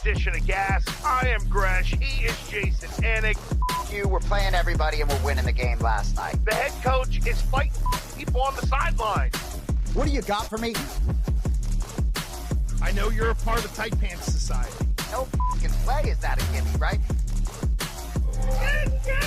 edition of Gas. I am Gresh. He is Jason Anik. You were playing everybody and we're winning the game last night. The head coach is fighting people on the sidelines. What do you got for me? I know you're a part of the Tight Pants Society. No fucking play is that a gimme, right? Let's go!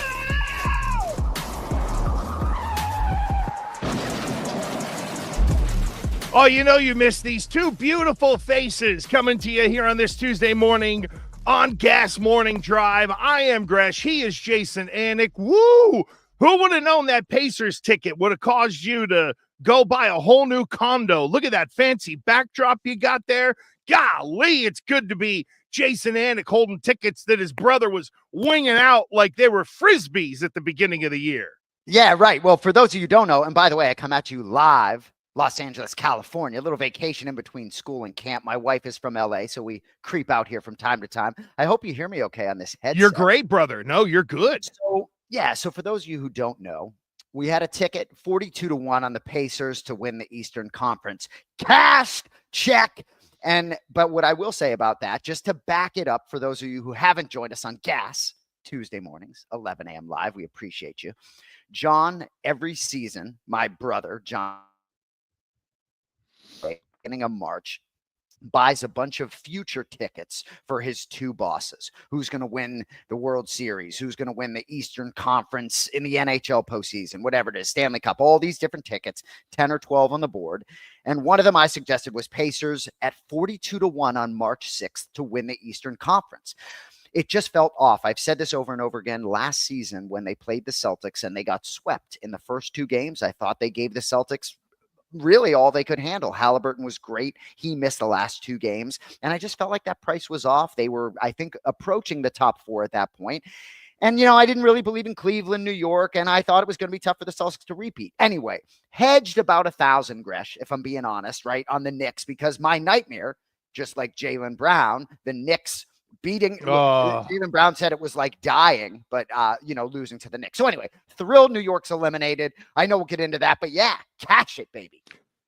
Oh, you know you missed these two beautiful faces coming to you here on this Tuesday morning on Gas Morning Drive. I am Gresh. He is Jason Anik. Woo! Who would have known that Pacers ticket would have caused you to go buy a whole new condo? Look at that fancy backdrop you got there. Golly, it's good to be Jason Anik holding tickets that his brother was winging out like they were Frisbees at the beginning of the year. Yeah, right. Well, for those of you who don't know, and by the way, I come at you live, Los Angeles, California, a little vacation in between school and camp. My wife is from LA, so we creep out here from time to time. I hope you hear me okay on this headset. You're great, brother. No, you're good. So, yeah, so for those of you who don't know, we had a ticket 42-1 on the Pacers to win the Eastern Conference. Cashed, check. But what I will say about that, just to back it up for those of you who haven't joined us on Gas Tuesday mornings, 11 a.m. live, we appreciate you. John, every season, my brother, John, beginning of March, buys a bunch of future tickets for his two bosses. Who's going to win the World Series? Who's going to win the Eastern Conference in the NHL postseason? Whatever it is, Stanley Cup, all these different tickets, 10 or 12 on the board. And one of them I suggested was Pacers at 42-1 on March 6th to win the Eastern Conference. It just felt off. I've said this over and over again. Last season when they played the Celtics and they got swept in the first two games, I thought they gave the Celtics really all they could handle. Halliburton was great. He missed the last two games. And I just felt like that price was off. They were, I think, approaching the top four at that point. And, you know, I didn't really believe in Cleveland, New York, and I thought it was going to be tough for the Celtics to repeat. Anyway, hedged about 1,000, Gresh, if I'm being honest, right, on the Knicks, because my nightmare, just like Jaylen Brown, the Knicks beating, Jaylen Brown said it was like dying, but, losing to the Knicks. So anyway, thrilled New York's eliminated. I know we'll get into that, but yeah, cash it, baby.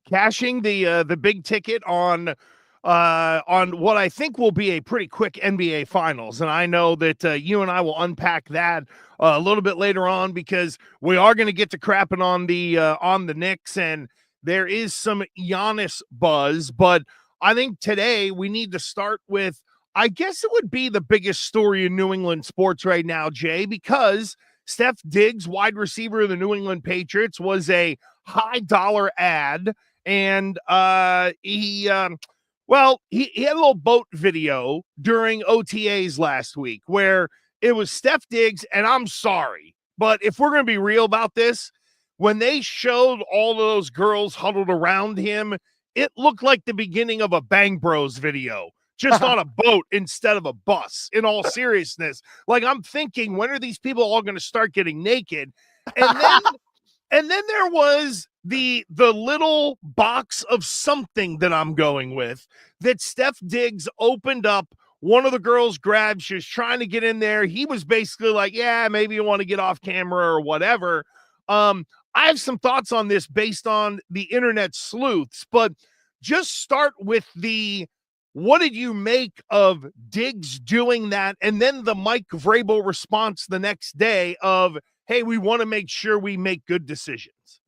Cashing the big ticket on what I think will be a pretty quick NBA Finals. And I know that you and I will unpack that a little bit later on because we are going to get to crapping on the Knicks, and there is some Giannis buzz. But I think today we need to start with, I guess it would be the biggest story in New England sports right now, Jay, because Steph Diggs, wide receiver of the New England Patriots, was a high dollar ad. And he had a little boat video during OTAs last week where it was Steph Diggs. And I'm sorry, but if we're going to be real about this, when they showed all of those girls huddled around him, it looked like the beginning of a Bang Bros video. Just on a boat instead of a bus, in all seriousness. Like, I'm thinking, when are these people all going to start getting naked? And then there was the little box of something that I'm going with that Steph Diggs opened up. One of the girls grabbed. She was trying to get in there. He was basically like, yeah, maybe you want to get off camera or whatever. I have some thoughts on this based on the internet sleuths, but just start with what did you make of Diggs doing that? And then the Mike Vrabel response the next day of, hey, we want to make sure we make good decisions.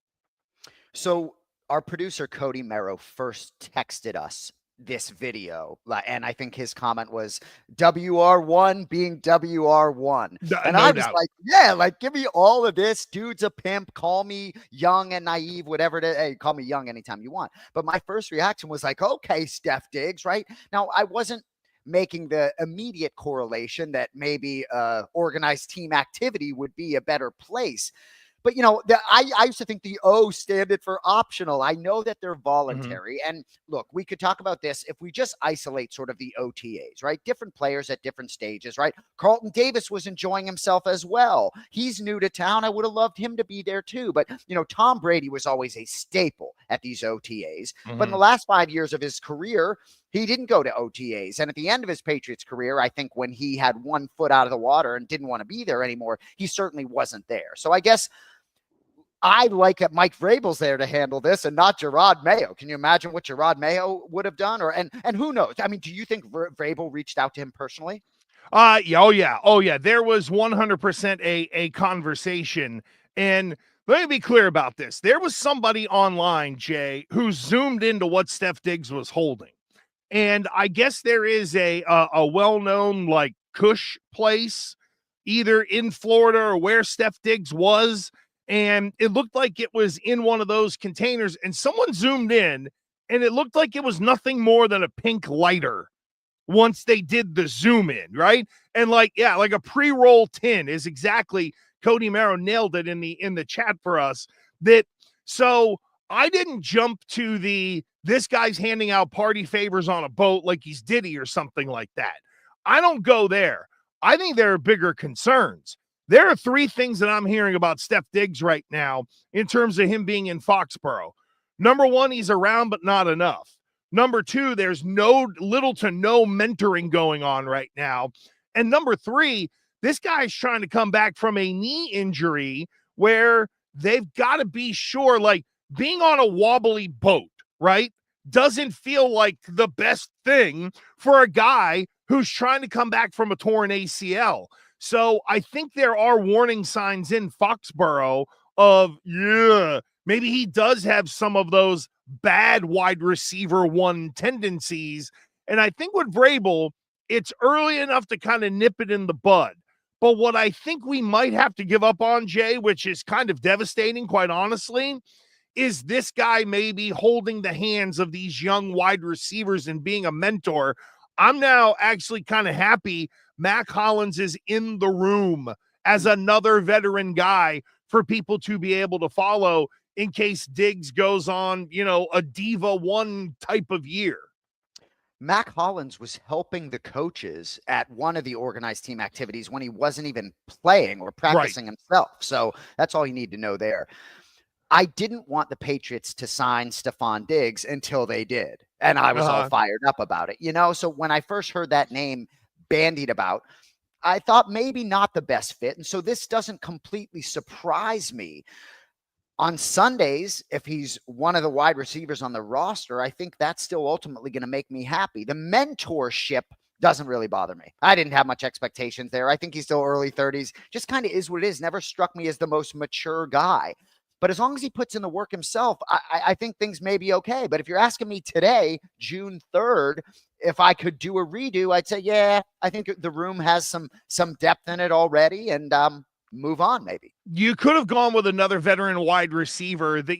So our producer, Cody Merrow, first texted us this video, and I think his comment was WR1 being WR1. And I was like, yeah, like, give me all of this. Dude's a pimp. Call me young and naive, whatever it is. Hey, call me young anytime you want. But my first reaction was like, okay, Steph Diggs, right? Now, I wasn't making the immediate correlation that maybe organized team activity would be a better place. But, you know, I used to think the O stood for optional. I know that they're voluntary. Mm-hmm. And look, we could talk about this if we just isolate sort of the OTAs, right? Different players at different stages, right? Carlton Davis was enjoying himself as well. He's new to town. I would have loved him to be there too. But, you know, Tom Brady was always a staple at these OTAs. Mm-hmm. But in the last 5 years of his career, he didn't go to OTAs. And at the end of his Patriots career, I think when he had 1 foot out of the water and didn't want to be there anymore, he certainly wasn't there. So I guess I like that Mike Vrabel's there to handle this and not Gerard Mayo. Can you imagine what Gerard Mayo would have done? And who knows? I mean, do you think Vrabel reached out to him personally? Yeah, oh yeah. There was 100% a conversation, and let me be clear about this. There was somebody online, Jay, who zoomed into what Steph Diggs was holding, and I guess there is a well-known like Kush place, either in Florida or where Steph Diggs was, and it looked like it was in one of those containers, and someone zoomed in, and it looked like it was nothing more than a pink lighter once they did the zoom in, right? And like, yeah, like a pre-roll tin is exactly, Cody Merrow nailed it in the chat for us. That so I didn't jump to this guy's handing out party favors on a boat like he's Diddy or something like that. I don't go there. I think there are bigger concerns. There are three things that I'm hearing about Steph Diggs right now in terms of him being in Foxborough. Number one, he's around, but not enough. Number two, there's little to no mentoring going on right now. And number three, this guy's trying to come back from a knee injury where they've got to be sure, like being on a wobbly boat, right, doesn't feel like the best thing for a guy who's trying to come back from a torn ACL. So I think there are warning signs in Foxborough of, maybe he does have some of those bad wide receiver one tendencies. And I think with Vrabel, it's early enough to kind of nip it in the bud. But what I think we might have to give up on, Jay, which is kind of devastating, quite honestly, is this guy maybe holding the hands of these young wide receivers and being a mentor. I'm now actually kind of happy Mac Hollins is in the room as another veteran guy for people to be able to follow in case Diggs goes on, a Diva 1 type of year. Mac Hollins was helping the coaches at one of the organized team activities when he wasn't even playing or practicing himself. So that's all you need to know there. I didn't want the Patriots to sign Stephon Diggs until they did. And I was all fired up about it, So when I first heard that name bandied about, I thought maybe not the best fit. And so this doesn't completely surprise me. On Sundays, if he's one of the wide receivers on the roster, I think that's still ultimately going to make me happy. The mentorship doesn't really bother me. I didn't have much expectations there. I think he's still early 30s. Just kind of is what it is. Never struck me as the most mature guy. But as long as he puts in the work himself, I think things may be okay. But if you're asking me today, June 3rd, if I could do a redo, I'd say, yeah, I think the room has some depth in it already, and move on maybe. You could have gone with another veteran wide receiver that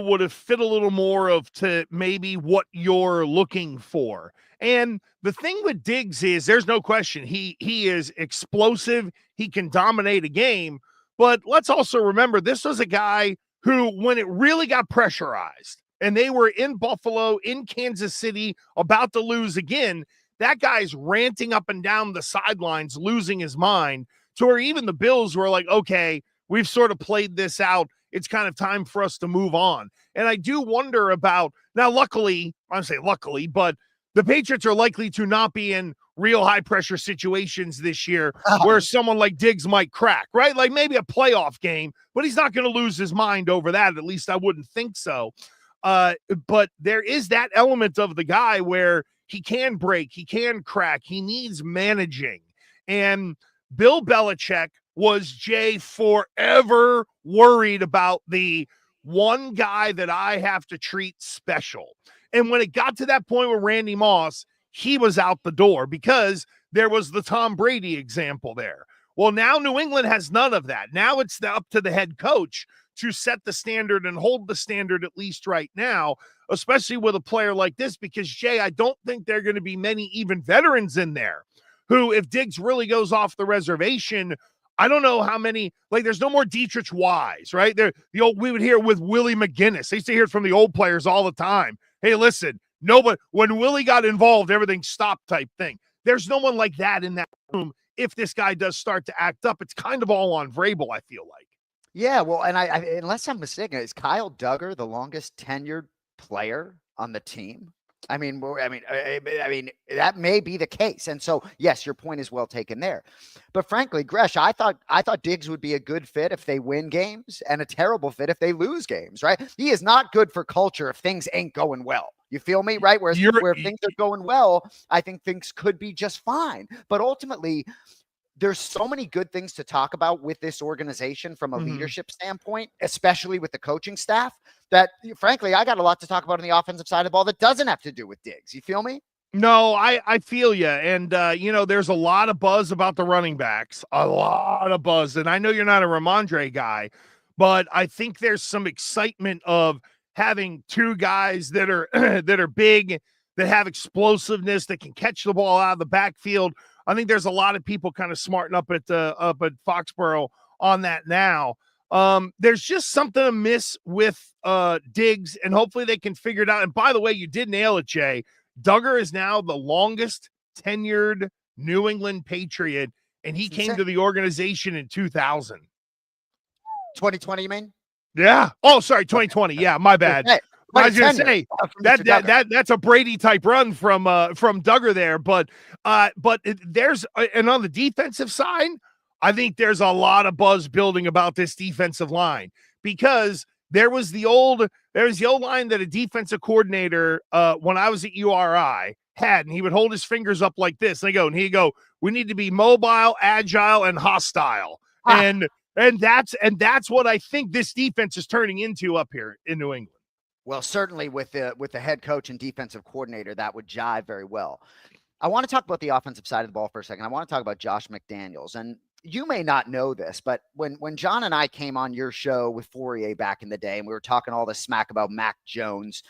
would have fit a little more of to maybe what you're looking for. And the thing with Diggs is there's no question he is explosive. He can dominate a game. But let's also remember, this was a guy who, when it really got pressurized and they were in Buffalo, in Kansas City, about to lose again, that guy's ranting up and down the sidelines, losing his mind, to where even the Bills were like, okay, we've sort of played this out. It's kind of time for us to move on. And I do wonder about, now luckily, I say luckily, but the Patriots are likely to not be in real high pressure situations this year where someone like Diggs might crack, right? Like maybe a playoff game, but he's not going to lose his mind over that. At least I wouldn't think so. But there is that element of the guy where he can break, he can crack, he needs managing. And Bill Belichick was, Jay, forever worried about the one guy that I have to treat special. And when it got to that point with Randy Moss, he was out the door because there was the Tom Brady example there. Well, now New England has none of that. Now it's up to the head coach to set the standard and hold the standard, at least right now, especially with a player like this, because, Jay, I don't think there are going to be many even veterans in there who, if Diggs really goes off the reservation, I don't know how many, like there's no more Dietrich Wise, right? We would hear with Willie McGinnis. I used to hear it from the old players all the time. Hey, listen, nobody, when Willie got involved, everything stopped type thing. There's no one like that in that room. If this guy does start to act up, it's kind of all on Vrabel, I feel like. Yeah, well, and I unless I'm mistaken, is Kyle Duggar the longest tenured player on the team? I mean, that may be the case. And so, yes, your point is well taken there. But frankly, Gresh, I thought Diggs would be a good fit if they win games and a terrible fit if they lose games, right? He is not good for culture if things ain't going well. You feel me, right? Where things are going well, I think things could be just fine. But ultimately, there's so many good things to talk about with this organization from a leadership standpoint, especially with the coaching staff, that frankly, I got a lot to talk about on the offensive side of the ball that doesn't have to do with Diggs. You feel me? No, I feel you. And, there's a lot of buzz about the running backs, a lot of buzz. And I know you're not a Ramondre guy, but I think there's some excitement of having two guys that are that are big, that have explosiveness, that can catch the ball out of the backfield. I think there's a lot of people kind of smarting up at Foxborough on that now. There's just something amiss with Diggs, and hopefully they can figure it out. And by the way, you did nail it, Jay. Duggar is now the longest tenured New England Patriot, and he came to the organization in 2000. 2020, you mean? Yeah. Oh, sorry, 2020. Yeah, my bad. I was going to say that's a Brady type run from Duggar there, but there's and on the defensive side, I think there's a lot of buzz building about this defensive line, because there was the old line that a defensive coordinator when I was at URI had, and he would hold his fingers up like this, and he'd go, we need to be mobile, agile, and hostile, and that's what I think this defense is turning into up here in New England. Well, certainly with the head coach and defensive coordinator, that would jive very well. I want to talk about the offensive side of the ball for a second. I want to talk about Josh McDaniels. And you may not know this, but when John and I came on your show with Fourier back in the day, and we were talking all this smack about Mac Jones,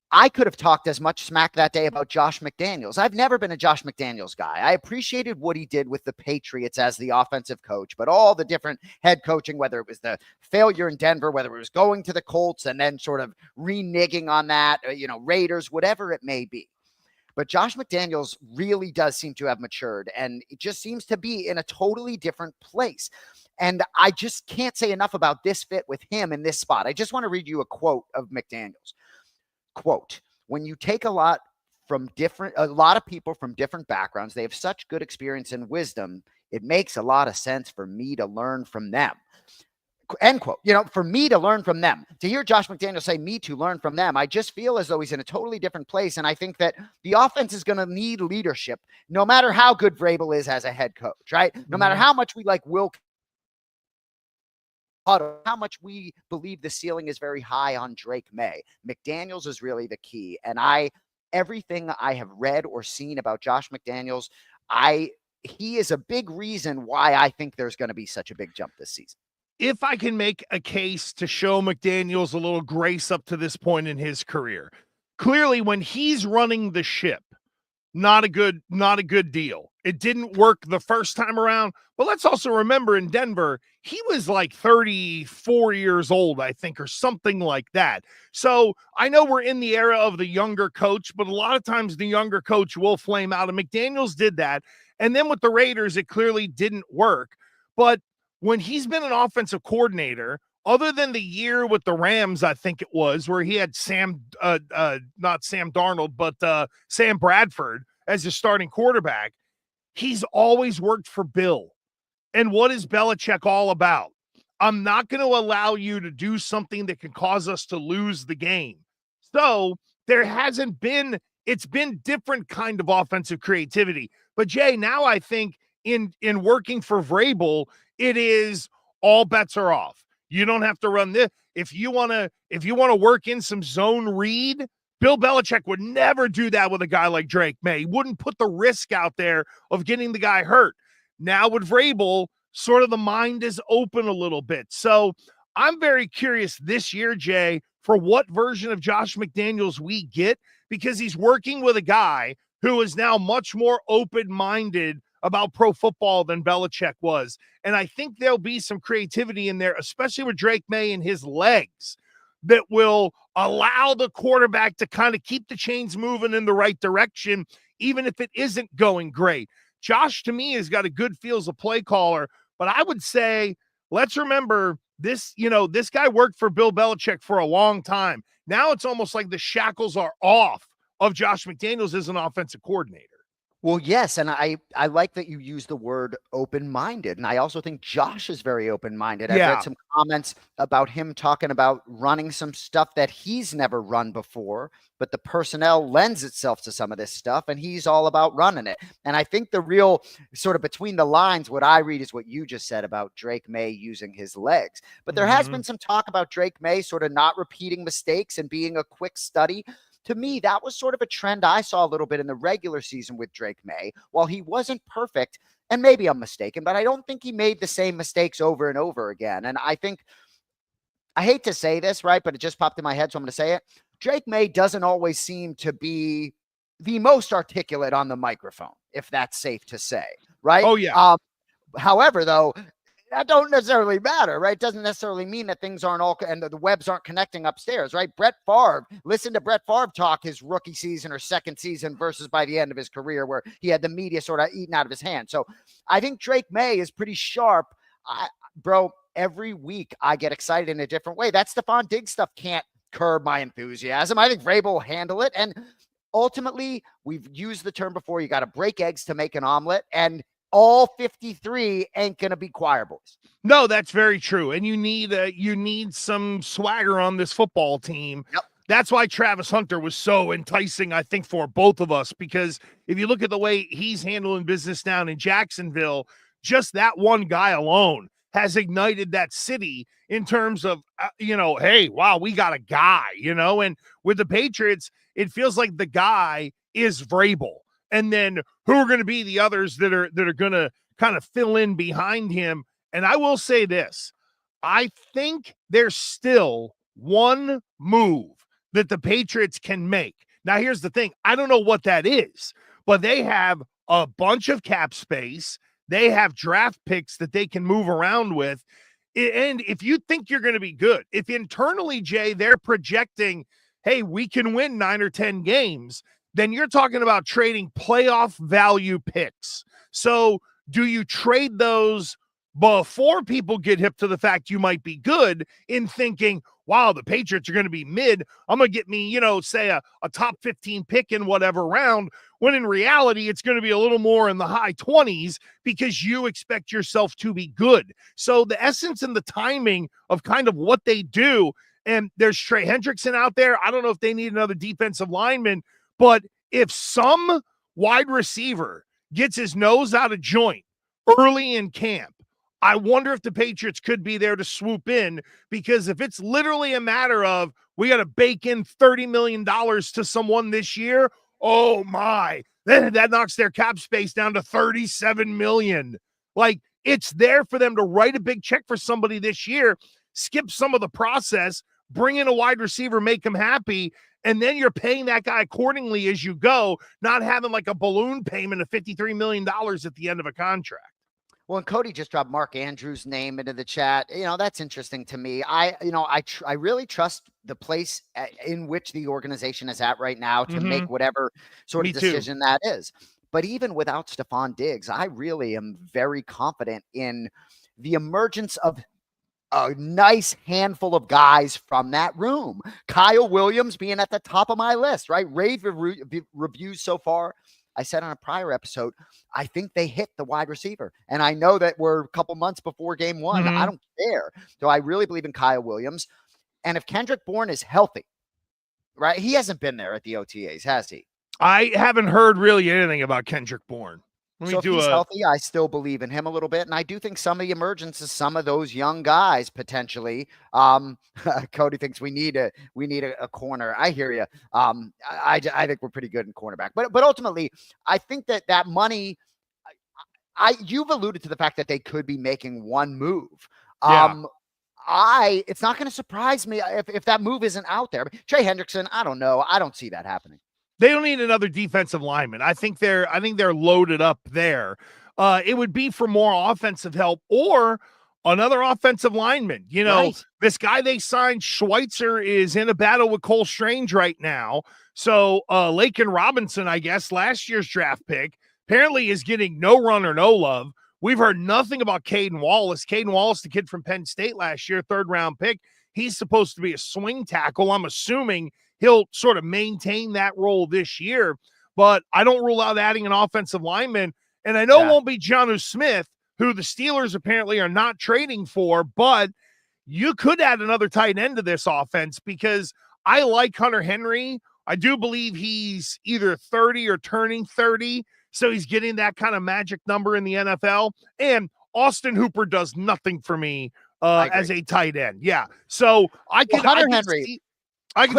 I could have talked as much smack that day about Josh McDaniels. I've never been a Josh McDaniels guy. I appreciated what he did with the Patriots as the offensive coach, but all the different head coaching, whether it was the failure in Denver, whether it was going to the Colts and then sort of reneging on that, Raiders, whatever it may be. But Josh McDaniels really does seem to have matured, and it just seems to be in a totally different place. And I just can't say enough about this fit with him in this spot. I just want to read you a quote of McDaniels. Quote, when you take a lot of people from different backgrounds, they have such good experience and wisdom, it makes a lot of sense for me to learn from them. End quote. For me to learn from them. To hear Josh McDaniels say me to learn from them, I just feel as though he's in a totally different place. And I think that the offense is going to need leadership, no matter how good Vrabel is as a head coach, right? No matter how much we like Will, how much we believe the ceiling is very high on Drake May. McDaniels is really the key. And everything I have read or seen about Josh McDaniels, he is a big reason why I think there's going to be such a big jump this season. If I can make a case to show McDaniels a little grace up to this point in his career, clearly when he's running the ship, not a good deal. It didn't work the first time around, but let's also remember in Denver, he was like 34 years old, I think, or something like that. So I know we're in the era of the younger coach, but a lot of times the younger coach will flame out, and McDaniels did that. And then with the Raiders, it clearly didn't work. But when he's been an offensive coordinator, other than the year with the Rams, I think it was, where he had not Sam Darnold, but Sam Bradford as his starting quarterback, he's always worked for Bill. And what is Belichick all about? I'm not going to allow you to do something that can cause us to lose the game. So it's been different kind of offensive creativity. But Jay, now I think in working for Vrabel, it is all bets are off. You don't have to run this. If you want to work in some zone read, Bill Belichick would never do that with a guy like Drake May. He wouldn't put the risk out there of getting the guy hurt. Now with Vrabel, sort of the mind is open a little bit. So I'm very curious this year, Jay, for what version of Josh McDaniels we get, because he's working with a guy who is now much more open-minded about pro football than Belichick was. And I think there'll be some creativity in there, especially with Drake May and his legs, that will allow the quarterback to kind of keep the chains moving in the right direction, even if it isn't going great. Josh, to me, has got a good feel as a play caller, but I would say, let's remember this, this guy worked for Bill Belichick for a long time. Now it's almost like the shackles are off of Josh McDaniels as an offensive coordinator. Well, yes, and I like that you use the word open-minded, and I also think Josh is very open-minded. I've read some comments about him talking about running some stuff that he's never run before, but the personnel lends itself to some of this stuff, and he's all about running it. And I think the real sort of between the lines, what I read is what you just said about Drake May using his legs. But there has been some talk about Drake May sort of not repeating mistakes and being a quick study. To me, that was sort of a trend I saw a little bit in the regular season with Drake May. While he wasn't perfect, and maybe I'm mistaken, but I don't think he made the same mistakes over and over again. And I think, I hate to say this, right, but it just popped in my head, so I'm going to say it. Drake May doesn't always seem to be the most articulate on the microphone, if that's safe to say, right? Oh, yeah. However, though, that don't necessarily matter, right? It doesn't necessarily mean that things aren't all, and the webs aren't connecting upstairs, right? Brett Favre, listen to Brett Favre talk his rookie season or second season versus by the end of his career where he had the media sort of eaten out of his hand. So I think Drake May is pretty sharp. Bro, every week I get excited in a different way. That Stephon Diggs stuff can't curb my enthusiasm. I think Vrabel will handle it. And ultimately, we've used the term before, you got to break eggs to make an omelet. And all 53 ain't going to be choir boys. No, that's very true. And you need some swagger on this football team. Yep. That's why Travis Hunter was so enticing, I think, for both of us, because if you look at the way he's handling business down in Jacksonville, just that one guy alone has ignited that city in terms of, hey, wow, we got a guy, and with the Patriots, it feels like the guy is Vrabel. And then who are going to be the others that are going to kind of fill in behind him? And I will say this, I think there's still one move that the Patriots can make. Now, here's the thing. I don't know what that is, but they have a bunch of cap space. They have draft picks that they can move around with. And if you think you're going to be good, if internally, Jay, they're projecting, hey, we can win 9 or 10 games, then you're talking about trading playoff value picks. So do you trade those before people get hip to the fact you might be good in thinking, wow, the Patriots are going to be mid. I'm going to get me, say a top 15 pick in whatever round, when in reality, it's going to be a little more in the high 20s because you expect yourself to be good. So the essence and the timing of kind of what they do, and there's Trey Hendrickson out there. I don't know if they need another defensive lineman, but if some wide receiver gets his nose out of joint early in camp, I wonder if the Patriots could be there to swoop in, because if it's literally a matter of we got to bake in $30 million to someone this year, oh my, then that knocks their cap space down to $37 million. Like, it's there for them to write a big check for somebody this year, skip some of the process, bring in a wide receiver, make them happy, and then you're paying that guy accordingly as you go, not having like a balloon payment of $53 million at the end of a contract. Well, and Cody just dropped Mark Andrews' name into the chat. That's interesting to me. I really trust the place in which the organization is at right now to make whatever sort of decision that is. But even without Stephon Diggs, I really am very confident in the emergence of a nice handful of guys from that room. Kyle Williams being at the top of my list, right? Rave reviews so far. I said on a prior episode, I think they hit the wide receiver. And I know that we're a couple months before game one. I don't care. So I really believe in Kyle Williams. And if Kendrick Bourne is healthy, right? He hasn't been there at the OTAs, has he? I haven't heard really anything about Kendrick Bourne. So if he's healthy, I still believe in him a little bit. And I do think some of the emergence of some of those young guys potentially. Cody thinks we need a corner. I hear you. I think we're pretty good in cornerback. But ultimately, I think that money, you've alluded to the fact that they could be making one move. It's not going to surprise me if that move isn't out there. Trey Hendrickson, I don't know. I don't see that happening. They don't need another defensive lineman. I think they're loaded up there. It would be for more offensive help or another offensive lineman. Right. This guy they signed, Schweitzer, is in a battle with Cole Strange right now. So Laken Robinson, I guess, last year's draft pick, apparently is getting no run or no love. We've heard nothing about Caden Wallace. Caden Wallace, the kid from Penn State last year, 3rd round pick. He's supposed to be a swing tackle. I'm assuming he'll sort of maintain that role this year. But I don't rule out adding an offensive lineman. And I know it won't be Jonnu Smith, who the Steelers apparently are not trading for, but you could add another tight end to this offense because I like Hunter Henry. I do believe he's either 30 or turning 30, so he's getting that kind of magic number in the NFL. And Austin Hooper does nothing for me as a tight end. Yeah, so I can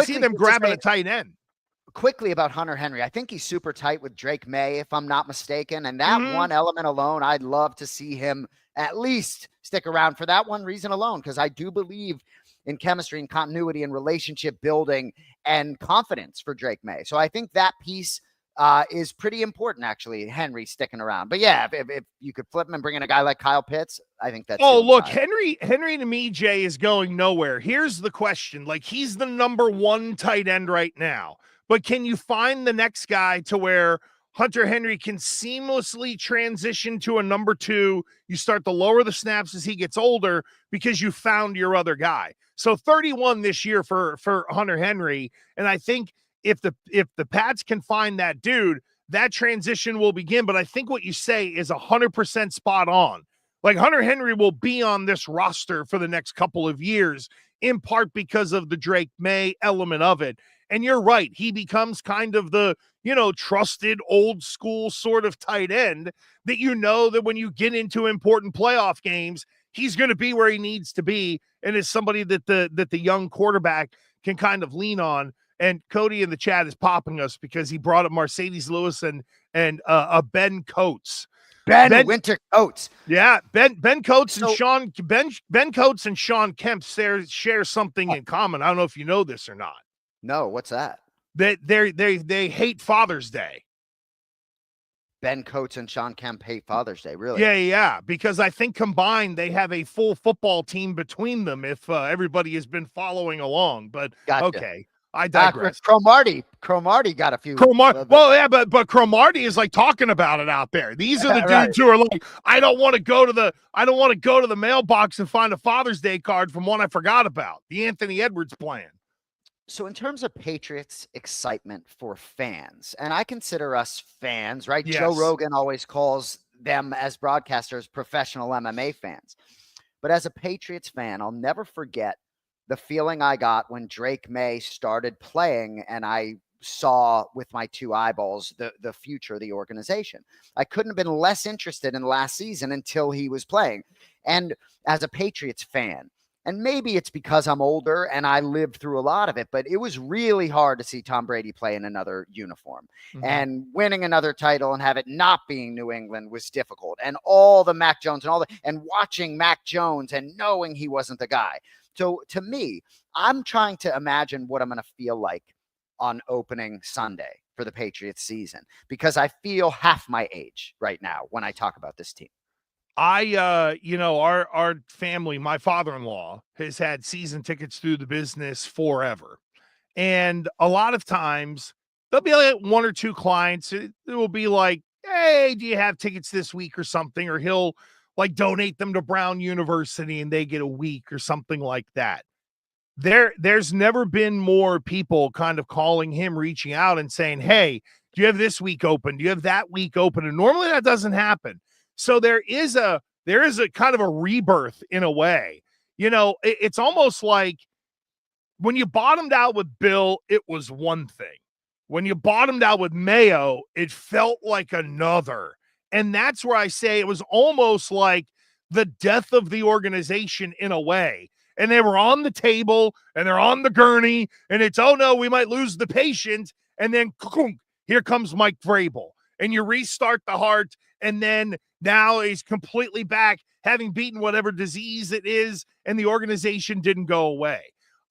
see them grabbing a tight end. Quickly about Hunter Henry, I think he's super tight with Drake May, if I'm not mistaken. And that one element alone, I'd love to see him at least stick around for that one reason alone, because I do believe in chemistry and continuity and relationship building and confidence for Drake May. So I think that piece is pretty important, actually, Henry sticking around. But yeah, if you could flip him and bring in a guy like Kyle Pitts, I think that's look, Henry to me, Jay, is going nowhere. Here's the question. Like, he's the number one tight end right now. But can you find the next guy to where Hunter Henry can seamlessly transition to a number two? You start to lower the snaps as he gets older because you found your other guy. So 31 this year for Hunter Henry. And I think if the Pats can find that dude, that transition will begin. But I think what you say is 100% spot on. Like, Hunter Henry will be on this roster for the next couple of years, in part because of the Drake May element of it. And you're right. He becomes kind of the, trusted old school sort of tight end that that when you get into important playoff games, he's going to be where he needs to be. And is somebody that the young quarterback can kind of lean on. And Cody in the chat is popping us because he brought up Mercedes Lewis and Ben Coates. Ben Winter Coates. Yeah, Ben Coates and Ben Coates and Sean Kemp share something in common. I don't know if you know this or not. No, what's that? They hate Father's Day. Ben Coates and Sean Kemp hate Father's Day, really? Yeah, because I think combined they have a full football team between them if everybody has been following along. But gotcha. Okay, I digress. Cromartie got a few. But Cromartie is like talking about it out there. These are the dudes who are like, I don't want to go to the mailbox and find a Father's Day card from one I forgot about. The Anthony Edwards plan. So in terms of Patriots excitement for fans, and I consider us fans, right? Yes. Joe Rogan always calls them as broadcasters professional MMA fans. But as a Patriots fan, I'll never forget the feeling I got when Drake May started playing and I saw with my two eyeballs the future of the organization. I couldn't have been less interested in last season until he was playing. And as a Patriots fan, and maybe it's because I'm older and I lived through a lot of it, but it was really hard to see Tom Brady play in another uniform. Mm-hmm. And winning another title and have it not being New England was difficult. And all the Mac Jones and watching Mac Jones and knowing he wasn't the guy. So to me, I'm trying to imagine what I'm going to feel like on opening Sunday for the Patriots season, because I feel half my age right now when I talk about this team. Our family, my father-in-law has had season tickets through the business forever. And a lot of times there'll be like one or two clients. It will be like, hey, do you have tickets this week or something? Or he'll like donate them to Brown University and they get a week or something like that. There's never been more people kind of calling him, reaching out and saying, hey, do you have this week open? Do you have that week open? And normally that doesn't happen. So there is a kind of a rebirth in a way. It's almost like when you bottomed out with Bill, it was one thing. When you bottomed out with Mayo, it felt like another. And that's where I say it was almost like the death of the organization in a way. And they were on the table and they're on the gurney and it's, oh no, we might lose the patient. And then here comes Mike Vrabel and you restart the heart. And then now he's completely back, having beaten whatever disease it is, and the organization didn't go away.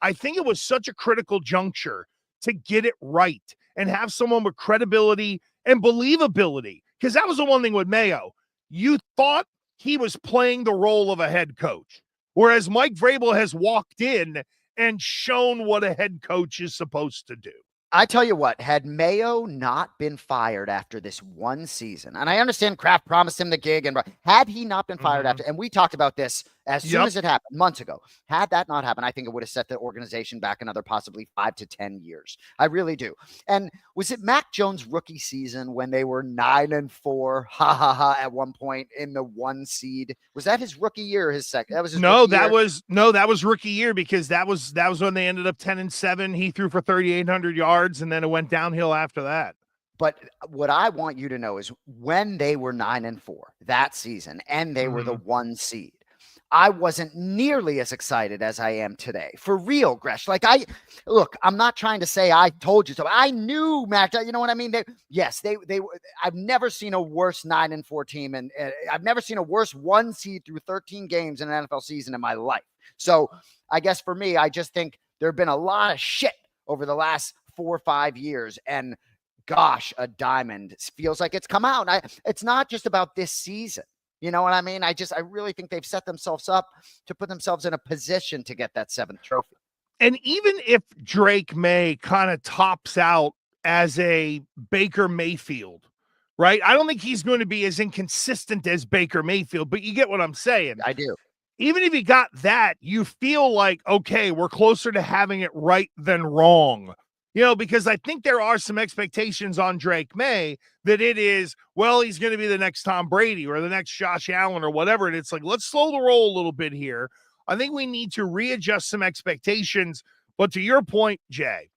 I think it was such a critical juncture to get it right and have someone with credibility and believability, because that was the one thing with Mayo. You thought he was playing the role of a head coach, whereas Mike Vrabel has walked in and shown what a head coach is supposed to do. I tell you what, had Mayo not been fired after this one season, and I understand Kraft promised him the gig, and had he not been fired after, and we talked about this as soon as it happened months ago. Had that not happened, I think it would have set the organization back another possibly 5 to 10 years. I really do. And was it Mac Jones' rookie season when they were 9-4, at one point in the 1 seed? Was that his rookie year or his second? That was his no, rookie year? That was rookie year, because that was when they ended up 10-7. He threw for 3,800 yards, and then it went downhill after that. But what I want you to know is when they were 9-4 that season and they were the 1 seed, I wasn't nearly as excited as I am today. For real, Gresh. Like, I'm not trying to say I told you so. I knew Mac, you know what I mean? I've never seen a worse 9-4 team, and I've never seen a worse 1 seed through 13 games in an NFL season in my life. So I guess for me, I just think there have been a lot of shit over the last 4 or 5 years, and gosh, a diamond feels like it's come out. It's not just about this season. You know what I mean? I really think they've set themselves up to put themselves in a position to get that 7th trophy. And even if Drake May kind of tops out as a Baker Mayfield, right? I don't think he's going to be as inconsistent as Baker Mayfield, but you get what I'm saying. I do. Even if he got that, you feel like, okay, we're closer to having it right than wrong. Because I think there are some expectations on Drake May that it is, well, he's going to be the next Tom Brady or the next Josh Allen or whatever. And it's like, let's slow the roll a little bit here. I think we need to readjust some expectations. But to your point, Jay,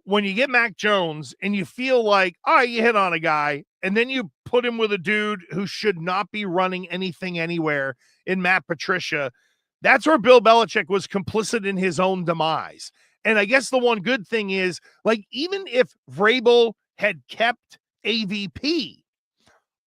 when you get Mac Jones and you feel like, all right, you hit on a guy, and then you put him with a dude who should not be running anything anywhere in Matt Patricia, that's where Bill Belichick was complicit in his own demise. And I guess the one good thing is, like, even if Vrabel had kept AVP,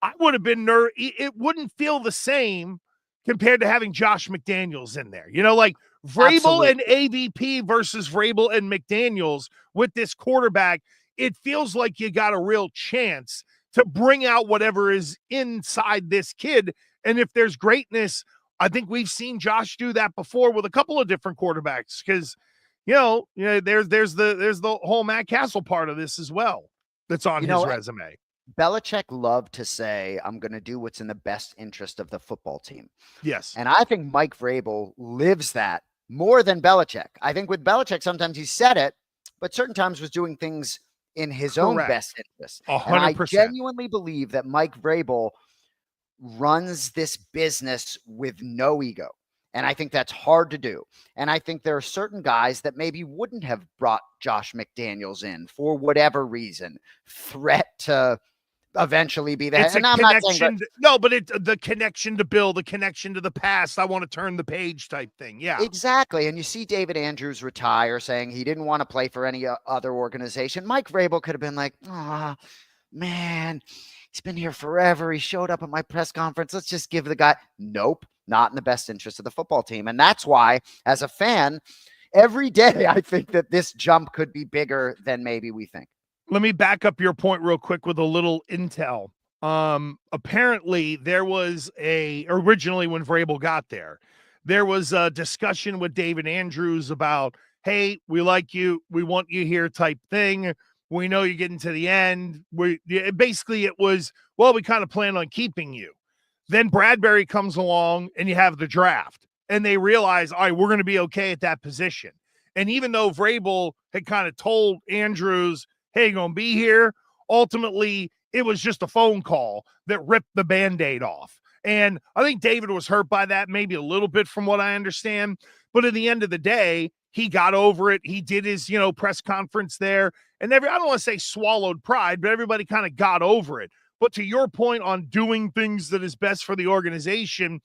I would have been it wouldn't feel the same compared to having Josh McDaniels in there. Like Vrabel and AVP versus Vrabel and McDaniels with this quarterback, it feels like you got a real chance to bring out whatever is inside this kid. And if there's greatness, I think we've seen Josh do that before with a couple of different quarterbacks, because there's the whole Matt Castle part of this as well that's on his resume. Belichick loved to say, I'm going to do what's in the best interest of the football team. Yes. And I think Mike Vrabel lives that more than Belichick. I think with Belichick, sometimes he said it, but certain times was doing things in his own best interest. 100%. And I genuinely believe that Mike Vrabel runs this business with no ego. And I think that's hard to do. And I think there are certain guys that maybe wouldn't have brought Josh McDaniels in for whatever reason, threat to eventually be that. It's a connection. The connection to Bill, the connection to the past. I want to turn the page type thing. Yeah, exactly. And you see David Andrews retire, saying he didn't want to play for any other organization. Mike Vrabel could have been like, oh, man, he's been here forever. He showed up at my press conference. Let's just give the guy. Nope. Not in the best interest of the football team. And that's why, as a fan, every day I think that this jump could be bigger than maybe we think. Let me back up your point real quick with a little intel. Apparently there was originally when Vrabel got there was a discussion with David Andrews about, hey, we like you, we want you here type thing. We know you're getting to the end. Basically it was, well, we kind of plan on keeping you. Then Bradbury comes along and you have the draft, and they realize, all right, we're going to be okay at that position. And even though Vrabel had kind of told Andrews, hey, you're going to be here, ultimately it was just a phone call that ripped the Band-Aid off. And I think David was hurt by that, maybe a little bit from what I understand. But at the end of the day, he got over it. He did his, press conference there. And I don't want to say swallowed pride, but everybody kind of got over it. But to your point on doing things that is best for the organization,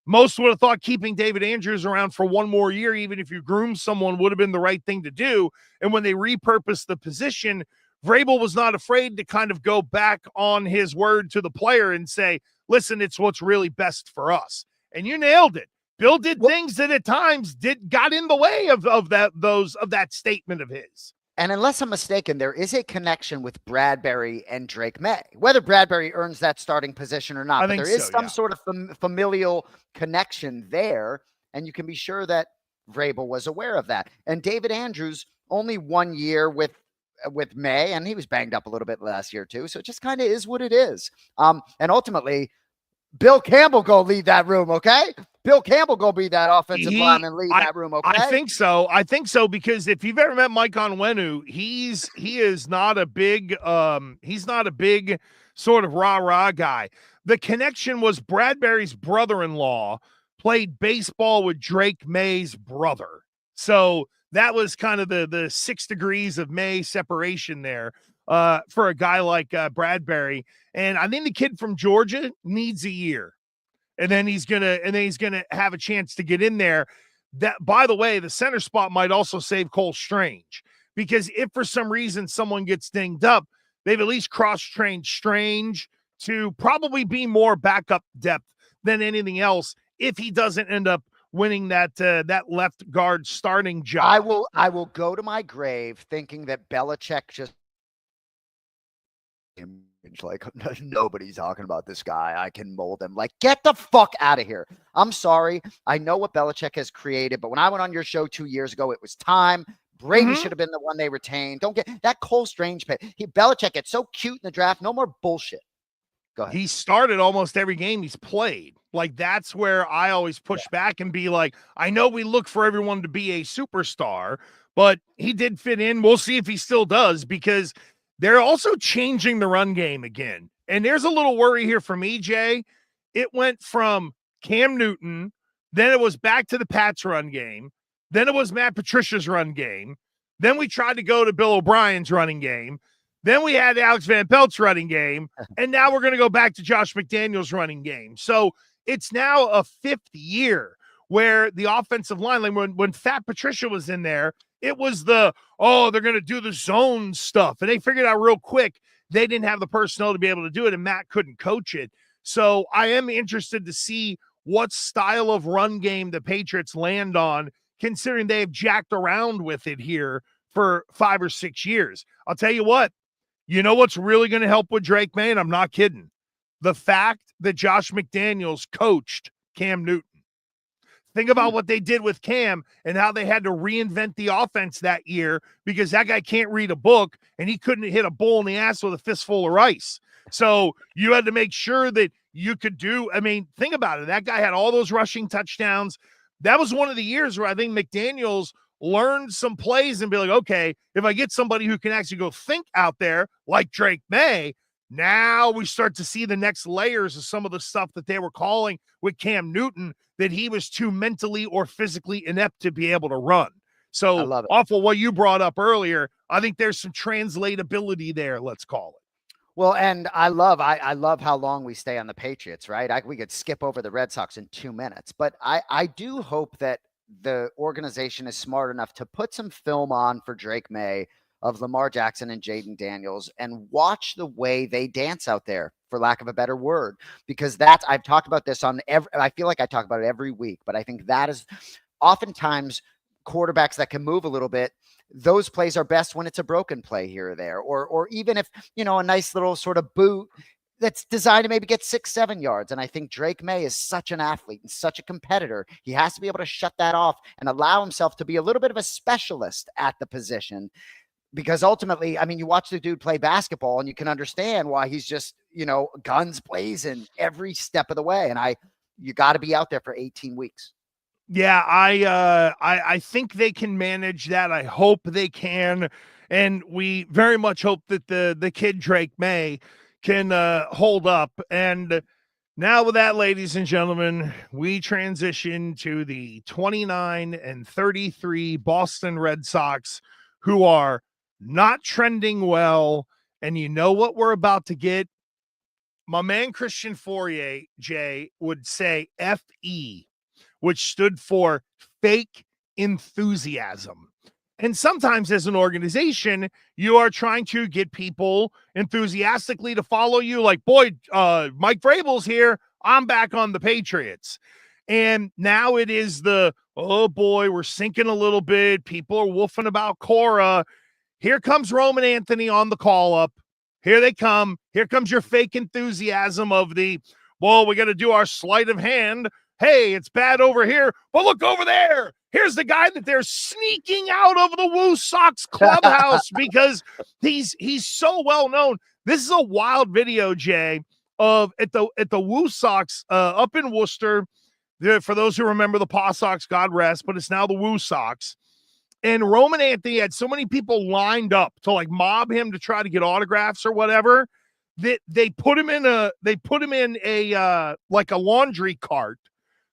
most would have thought keeping David Andrews around for one more year, even if you groom someone, would have been the right thing to do. And when they repurposed the position, Vrabel was not afraid to kind of go back on his word to the player and say, listen, it's what's really best for us. And you nailed it. Bill did things that at times got in the way of that statement of his. And unless I'm mistaken, there is a connection with Bradbury and Drake May, whether Bradbury earns that starting position or not. But there is some sort of familial connection there. And you can be sure that Vrabel was aware of that. And David Andrews, only 1 year with May, and he was banged up a little bit last year too. So it just kind of is what it is. And ultimately, Bill Campbell go lead that room, okay? Bill Campbell go be that offensive lineman, lead that room, okay? I think so. I think so because if you've ever met Mike Onwenu, he is not a big sort of rah-rah guy. The connection was Bradbury's brother-in-law played baseball with Drake May's brother. So that was kind of the 6 degrees of May separation there for a guy like Bradbury. And I think the kid from Georgia needs a year. And then he's gonna have a chance to get in there. That, by the way, the center spot might also save Cole Strange, because if for some reason someone gets dinged up, they've at least cross-trained Strange to probably be more backup depth than anything else if he doesn't end up winning that left guard starting job. I will go to my grave thinking that Belichick just like nobody's talking about this guy. I can mold him. Like, get the fuck out of here. I'm sorry. I know what Belichick has created, but when I went on your show 2 years ago, it was time. Brady should have been the one they retained. Don't get that Cole Strange pick. Belichick gets so cute in the draft. No more bullshit. Go ahead. He started almost every game he's played. Like, that's where I always push back and be like, I know we look for everyone to be a superstar, but he did fit in. We'll see if he still does, because they're also changing the run game again. And there's a little worry here for me, Jay. It went from Cam Newton, then it was back to the Pats run game, then it was Matt Patricia's run game, then we tried to go to Bill O'Brien's running game, then we had Alex Van Pelt's running game, and now we're going to go back to Josh McDaniels' running game. So it's now a 5th year where the offensive line, like when Fat Patricia was in there, it was they're going to do the zone stuff. And they figured out real quick they didn't have the personnel to be able to do it, and Matt couldn't coach it. So I am interested to see what style of run game the Patriots land on, considering they have jacked around with it here for 5 or 6 years. I'll tell you what, you know what's really going to help with Drake May, and I'm not kidding, the fact that Josh McDaniels coached Cam Newton. Think about what they did with Cam and how they had to reinvent the offense that year, because that guy can't read a book and he couldn't hit a bull in the ass with a fistful of rice. So you had to make sure that you could do, I mean, think about it. That guy had all those rushing touchdowns. That was one of the years where I think McDaniels learned some plays and be like, okay, if I get somebody who can actually go think out there like Drake May, now we start to see the next layers of some of the stuff that they were calling with Cam Newton, that he was too mentally or physically inept to be able to run. So off of what you brought up earlier, I think there's some translatability there, let's call it. Well, and I love how long we stay on the Patriots, right? We could skip over the Red Sox in 2 minutes, but I do hope that the organization is smart enough to put some film on for Drake May of Lamar Jackson and Jaden Daniels and watch the way they dance out there, for lack of a better word, because I've talked about this I feel like I talk about it every week, but I think that is oftentimes quarterbacks that can move a little bit. Those plays are best when it's a broken play here or there, or even if, a nice little sort of boot that's designed to maybe get 6-7 yards. And I think Drake May is such an athlete and such a competitor. He has to be able to shut that off and allow himself to be a little bit of a specialist at the position. Because ultimately, I mean, you watch the dude play basketball and you can understand why he's just, guns blazing every step of the way. And you got to be out there for 18 weeks. Yeah, I think they can manage that. I hope they can. And we very much hope that the kid Drake May can hold up. And now with that, ladies and gentlemen, we transition to the 29-33 Boston Red Sox, who are not trending well. And you know what we're about to get? My man Christian Fourier, Jay, would say FE, which stood for fake enthusiasm. And sometimes as an organization, you are trying to get people enthusiastically to follow you. Like, boy, Mike Vrabel's here. I'm back on the Patriots. And now it is oh boy, we're sinking a little bit. People are woofing about Cora. Here comes Roman Anthony on the call up. Here they come. Here comes your fake enthusiasm of we got to do our sleight of hand. Hey, it's bad over here, but look over there. Here's the guy that they're sneaking out of the Woo Sox clubhouse because he's so well known. This is a wild video, Jay. of at the Woo Sox up in Worcester. For those who remember the Paw Sox, God rest, but it's now the Woo Sox. And Roman Anthony had so many people lined up to like mob him to try to get autographs or whatever that they put him in a like a laundry cart,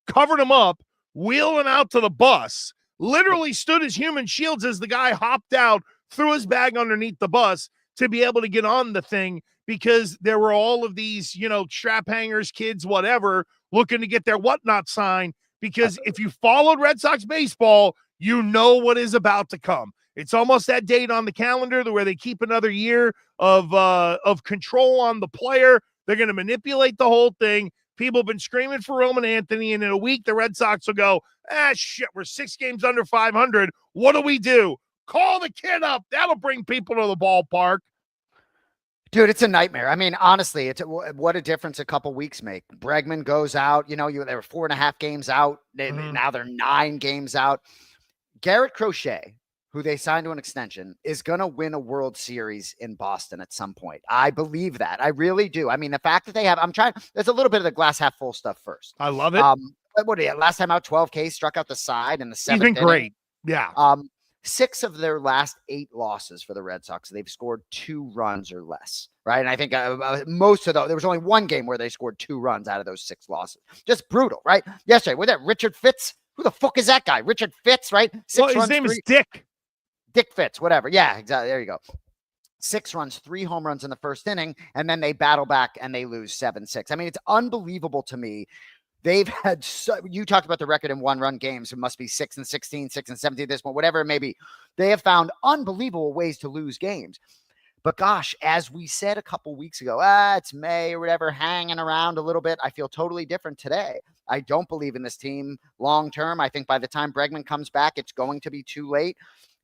covered him up, wheeled him out to the bus, literally stood as human shields as the guy hopped out, threw his bag underneath the bus to be able to get on the thing, because there were all of these, strap hangers, kids, whatever, looking to get their whatnot sign. Because if you followed Red Sox baseball, you know what is about to come. It's almost that date on the calendar where they keep another year of control on the player. They're going to manipulate the whole thing. People have been screaming for Roman Anthony, and in a week, the Red Sox will go, shit, we're 6 games under 500. What do we do? Call the kid up. That'll bring people to the ballpark. Dude, it's a nightmare. I mean, honestly, what a difference a couple weeks make. Bregman goes out. They were 4.5 games out. Now they're 9 games out. Garrett Crochet, who they signed to an extension, is going to win a World Series in Boston at some point. I believe that. I really do. I mean, the fact that they have, there's a little bit of the glass half full stuff first. I love it. Last time out, 12 Ks, struck out the side in the 7th. He's been great. Yeah. 6 of their last 8 losses for the Red Sox, they've scored 2 runs or less, right? And I think most of those, there was only 1 game where they scored 2 runs out of those 6 losses. Just brutal, right? Yesterday, with that Richard Fitz, who the fuck is that guy? Richard Fitz, right? His name is Dick. Dick Fitz, whatever. Yeah, exactly. There you go. 6 runs, 3 home runs in the first inning, and then they battle back and they lose 7-6. I mean, it's unbelievable to me. They've had you talked about the record in 1-run games. It must be 6-16, 6-17 at this point, whatever it may be. They have found unbelievable ways to lose games. But gosh, as we said a couple weeks ago, it's May or whatever, hanging around a little bit. I feel totally different today. I don't believe in this team long term. I think by the time Bregman comes back, it's going to be too late.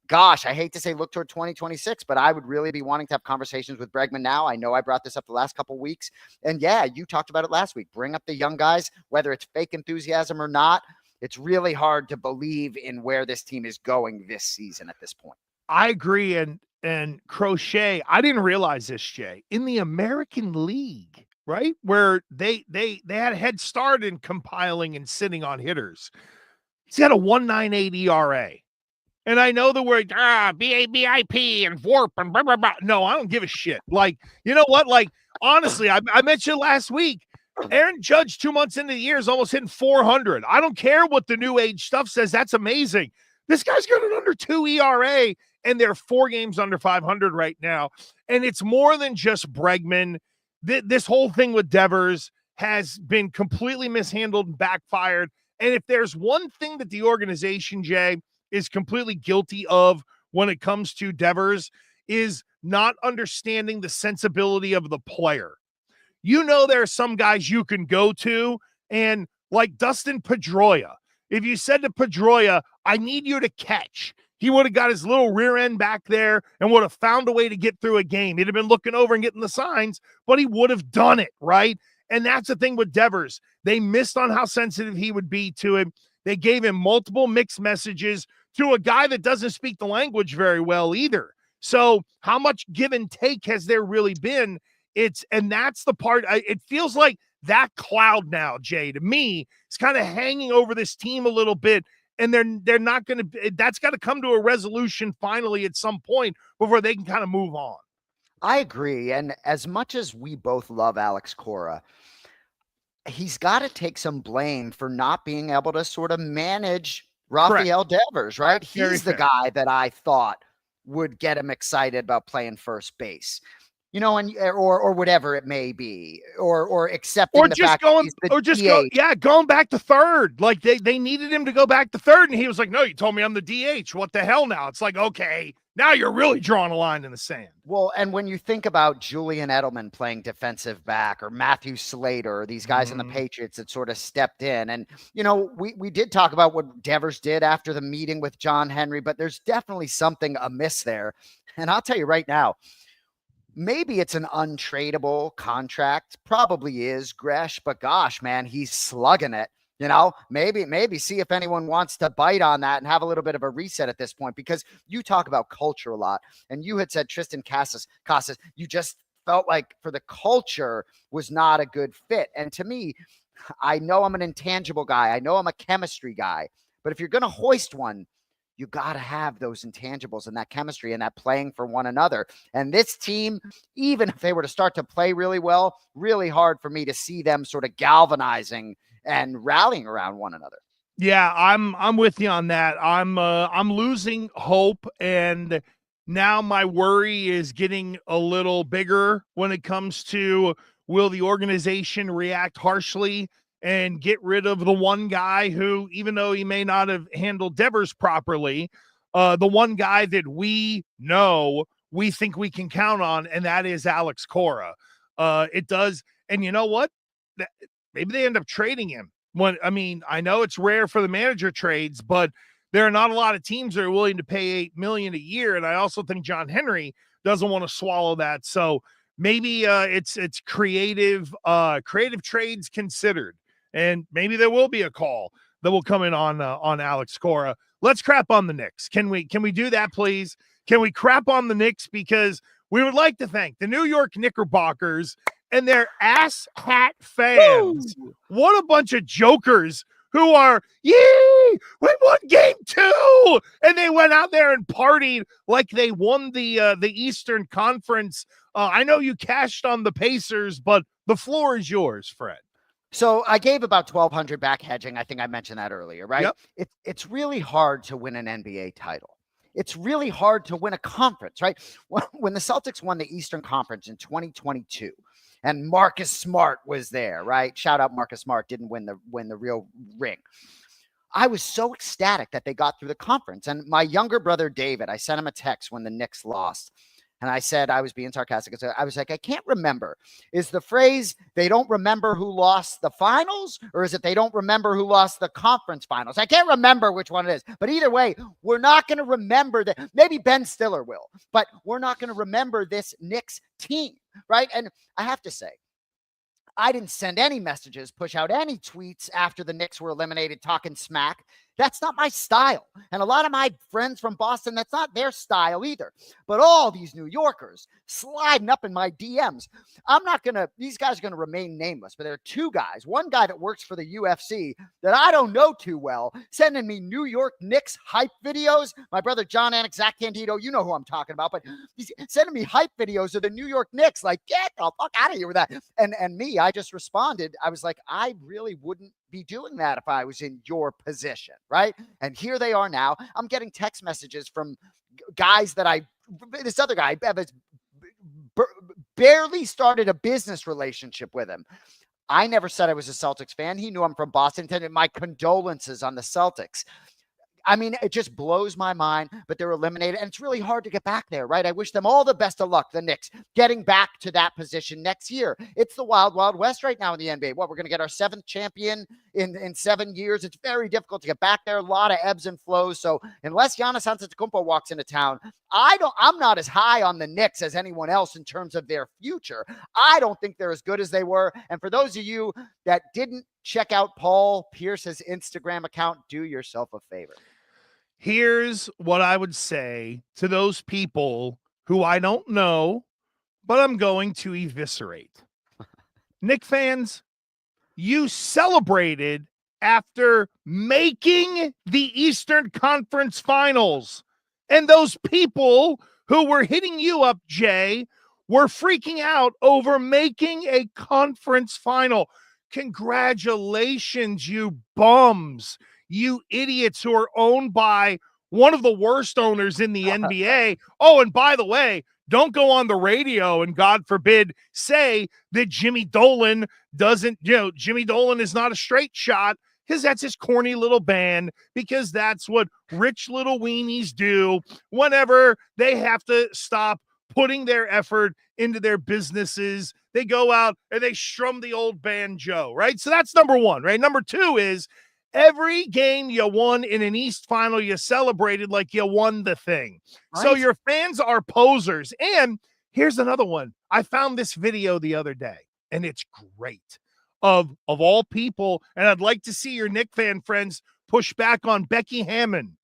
Gosh, I hate to say look toward 2026, but I would really be wanting to have conversations with Bregman now. I know I brought this up the last couple of weeks. And yeah, you talked about it last week. Bring up the young guys, whether it's fake enthusiasm or not. It's really hard to believe in where this team is going this season at this point. I agree. And Crochet, I didn't realize this, Jay, in the American League, right, where they had a head start in compiling and sitting on hitters. He's got a 1.98 ERA. And I know the word BABIP and VORP and blah, blah, blah. No, I don't give a shit. Like, you know what? Like, honestly, I mentioned last week, Aaron Judge 2 months into the year is almost hitting 400. I don't care what the new age stuff says. That's amazing. This guy's got an under 2 ERA, and they're 4 games under 500 right now. And it's more than just Bregman. This whole thing with Devers has been completely mishandled and backfired. And if there's one thing that the organization, Jay, is completely guilty of when it comes to Devers, is not understanding the sensibility of the player. There are some guys you can go to, and like Dustin Pedroia, if you said to Pedroia, I need you to catch, he would have got his little rear end back there and would have found a way to get through a game. He'd have been looking over and getting the signs, but he would have done it, right? And that's the thing with Devers. They missed on how sensitive he would be to him. They gave him multiple mixed messages to a guy that doesn't speak the language very well either. So how much give and take has there really been? And that's the part. It feels like that cloud now, Jay, to me, is kind of hanging over this team a little bit. And they're not going to, that's got to come to a resolution finally at some point before they can kind of move on. I agree. And as much as we both love Alex Cora, he's got to take some blame for not being able to sort of manage Rafael Devers, right? He's the guy that I thought would get him excited about playing first base, or whatever it may be, or accepting the fact going back to third. Like they needed him to go back to third, and he was like, "No, you told me I'm the DH. What the hell now?" It's like, okay, now you're really drawing a line in the sand. Well, and when you think about Julian Edelman playing defensive back, or Matthew Slater, or these guys in the Patriots that sort of stepped in, and we did talk about what Devers did after the meeting with John Henry, but there's definitely something amiss there. And I'll tell you right now, maybe it's an untradeable contract, probably is, Gresh, but gosh, man, he's slugging it. Maybe see if anyone wants to bite on that and have a little bit of a reset at this point, because you talk about culture a lot, and you had said Tristan Casas, you just felt like for the culture was not a good fit. And to me, I know I'm an intangible guy. I know I'm a chemistry guy. But if you're going to hoist one, you got to have those intangibles and that chemistry and that playing for one another. And this team, even if they were to start to play really well, really hard for me to see them sort of galvanizing and rallying around one another. Yeah, I'm with you on that. I'm losing hope, and now my worry is getting a little bigger when it comes to, will the organization react harshly and get rid of the one guy who, even though he may not have handled Devers properly, the one guy that we know we think we can count on, and that is Alex Cora. It does, and you know what? Maybe they end up trading him. I know it's rare for the manager trades, but there are not a lot of teams that are willing to pay $8 million a year. And I also think John Henry doesn't want to swallow that. So maybe it's creative trades considered, and maybe there will be a call that will come in on Alex Cora. Let's crap on the Knicks. Can we do that, please? Can we crap on the Knicks? Because we would like to thank the New York Knickerbockers and their ass hat fans. Woo! What a bunch of jokers who are, yee, we won game 2. And they went out there and partied like they won the Eastern Conference. I know you cashed on the Pacers, but the floor is yours, Fred. So I gave about 1,200 back hedging. I think I mentioned that earlier, right? Yep. It's really hard to win an NBA title. It's really hard to win a conference, right? When the Celtics won the Eastern Conference in 2022, and Marcus Smart was there, right? Shout out Marcus Smart, didn't win the real ring. I was so ecstatic that they got through the conference. And my younger brother, David, I sent him a text when the Knicks lost. And I said, I was being sarcastic. I was like, I can't remember. Is the phrase, they don't remember who lost the finals? Or is it they don't remember who lost the conference finals? I can't remember which one it is. But either way, we're not going to remember that. Maybe Ben Stiller will. But we're not going to remember this Knicks team, right? And I have to say, I didn't send any messages, push out any tweets after the Knicks were eliminated talking smack. That's not my style. And a lot of my friends from Boston, that's not their style either. But all these New Yorkers sliding up in my DMs. These guys are going to remain nameless, but there are two guys. One guy that works for the UFC that I don't know too well, sending me New York Knicks hype videos. My brother John Anik, Zach Candido, you know who I'm talking about, but he's sending me hype videos of the New York Knicks. Like, get the fuck out of here with that. And me, I just responded. I was like, I really wouldn't be doing that if I was in your position, right? And here they are now. I'm getting text messages from guys that this other guy barely started a business relationship with him. I never said I was a Celtics fan. He knew I'm from Boston. My condolences on the Celtics. I mean, it just blows my mind, but they're eliminated, and it's really hard to get back there, right? I wish them all the best of luck, the Knicks, getting back to that position next year. It's the wild, wild west right now in the NBA. We're going to get our 7th champion in 7 years. It's very difficult to get back there. A lot of ebbs and flows. So unless Giannis Antetokounmpo walks into town, I'm not as high on the Knicks as anyone else in terms of their future. I don't think they're as good as they were. And for those of you that didn't check out Paul Pierce's Instagram account, do yourself a favor. Here's what I would say to those people who I don't know, but I'm going to eviscerate. Knick fans, you celebrated after making the Eastern Conference Finals. And those people who were hitting you up, Jay, were freaking out over making a conference final. Congratulations, you bums. You idiots who are owned by one of the worst owners in the NBA. Oh, and by the way, don't go on the radio and, God forbid, say that Jimmy Dolan Jimmy Dolan is not a straight shot, because that's his corny little band, because that's what rich little weenies do whenever they have to stop putting their effort into their businesses. They go out and they strum the old banjo, right? So that's number one, right? Number two is, every game you won in an East final, you celebrated like you won the thing. Right. So your fans are posers. And here's another one. I found this video the other day, and it's great. Of all people, and I'd like to see your Knick fan friends push back on Becky Hammon,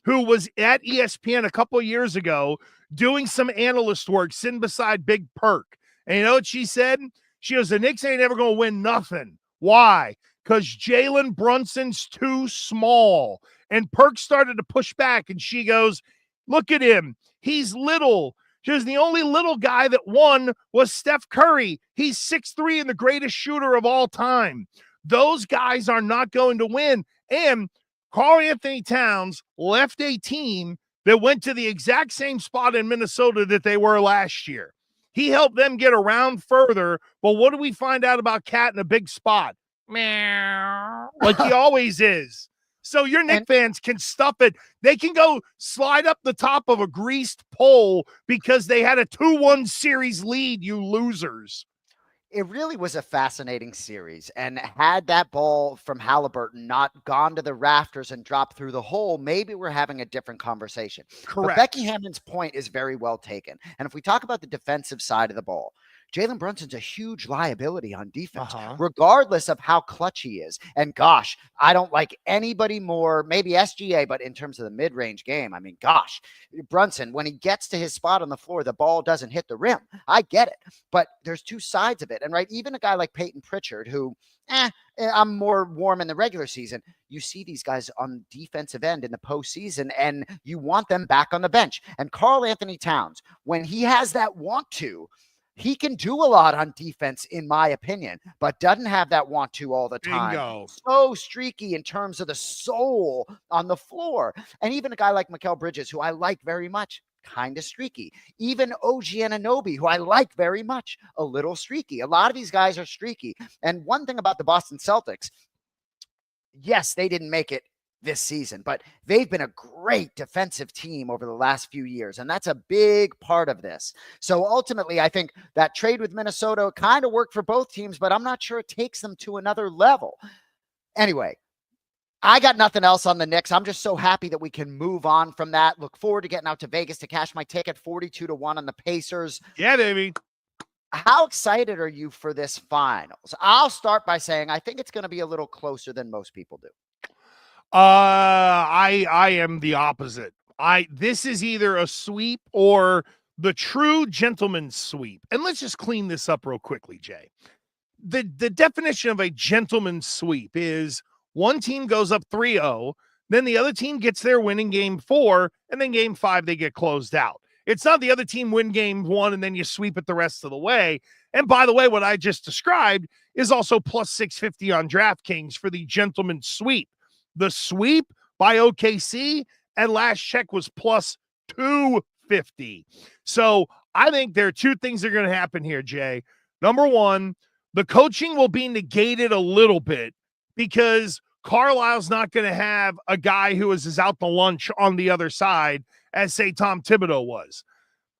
who was at ESPN a couple of years ago doing some analyst work sitting beside Big Perk. And you know what she said? She goes, the Knicks ain't ever going to win nothing. Why? Because Jalen Brunson's too small. And Perk started to push back, and she goes, look at him. He's little. She goes, the only little guy that won was Steph Curry. He's 6'3" and the greatest shooter of all time. Those guys are not going to win. And Karl Anthony Towns left a team that went to the exact same spot in Minnesota that they were last year. He helped them get around further, but what do we find out about Cat in a big spot? Meow. Like he always is. So your Knicks fans can stuff it. They can go slide up the top of a greased pole because they had a 2-1 series lead, you losers. It really was a fascinating series, and had that ball from Halliburton not gone to the rafters and dropped through the hole, maybe we're having a different conversation. Correct. But Becky Hammond's point is very well taken. And if we talk about the defensive side of the ball, Jalen Brunson's a huge liability on defense, regardless of how clutch he is. And gosh, I don't like anybody more, maybe SGA, but in terms of the mid-range game, I mean, gosh, Brunson, when he gets to his spot on the floor, the ball doesn't hit the rim. I get it, but there's two sides of it. And right, even a guy like Peyton Pritchard, who I'm more warm in the regular season. You see these guys on defensive end in the postseason, and you want them back on the bench. And Karl Anthony Towns, when he has that want to, he can do a lot on defense, in my opinion, but doesn't have that want to all the time. Bingo. So streaky in terms of the soul on the floor. And even a guy like Mikal Bridges, who I like very much, kind of streaky. Even OG Anunoby, who I like very much, a little streaky. A lot of these guys are streaky. And one thing about the Boston Celtics, yes, they didn't make it this season, but they've been a great defensive team over the last few years, and that's a big part of this. So ultimately, I think that trade with Minnesota kind of worked for both teams, but I'm not sure it takes them to another level. Anyway, I got nothing else on the Knicks. I'm just so happy that we can move on from that. Look forward to getting out to Vegas to cash my ticket, 42-1 on the Pacers. Yeah, baby. How excited are you for this finals? I'll start by saying I think it's going to be a little closer than most people do. I am the opposite. This is either a sweep or the true gentleman's sweep. And let's just clean this up real quickly, Jay. The definition of a gentleman's sweep is one team goes up 3-0, then the other team gets their win in game 4, and then game 5 they get closed out. It's not the other team win game 1 and then you sweep it the rest of the way. And by the way, what I just described is also plus 650 on DraftKings for the gentleman's sweep. The sweep by OKC and last check was plus 250. So I think there are two things that are going to happen here, Jay. Number one, the coaching will be negated a little bit because Carlisle's not going to have a guy who is as out to lunch on the other side as, say, Tom Thibodeau was.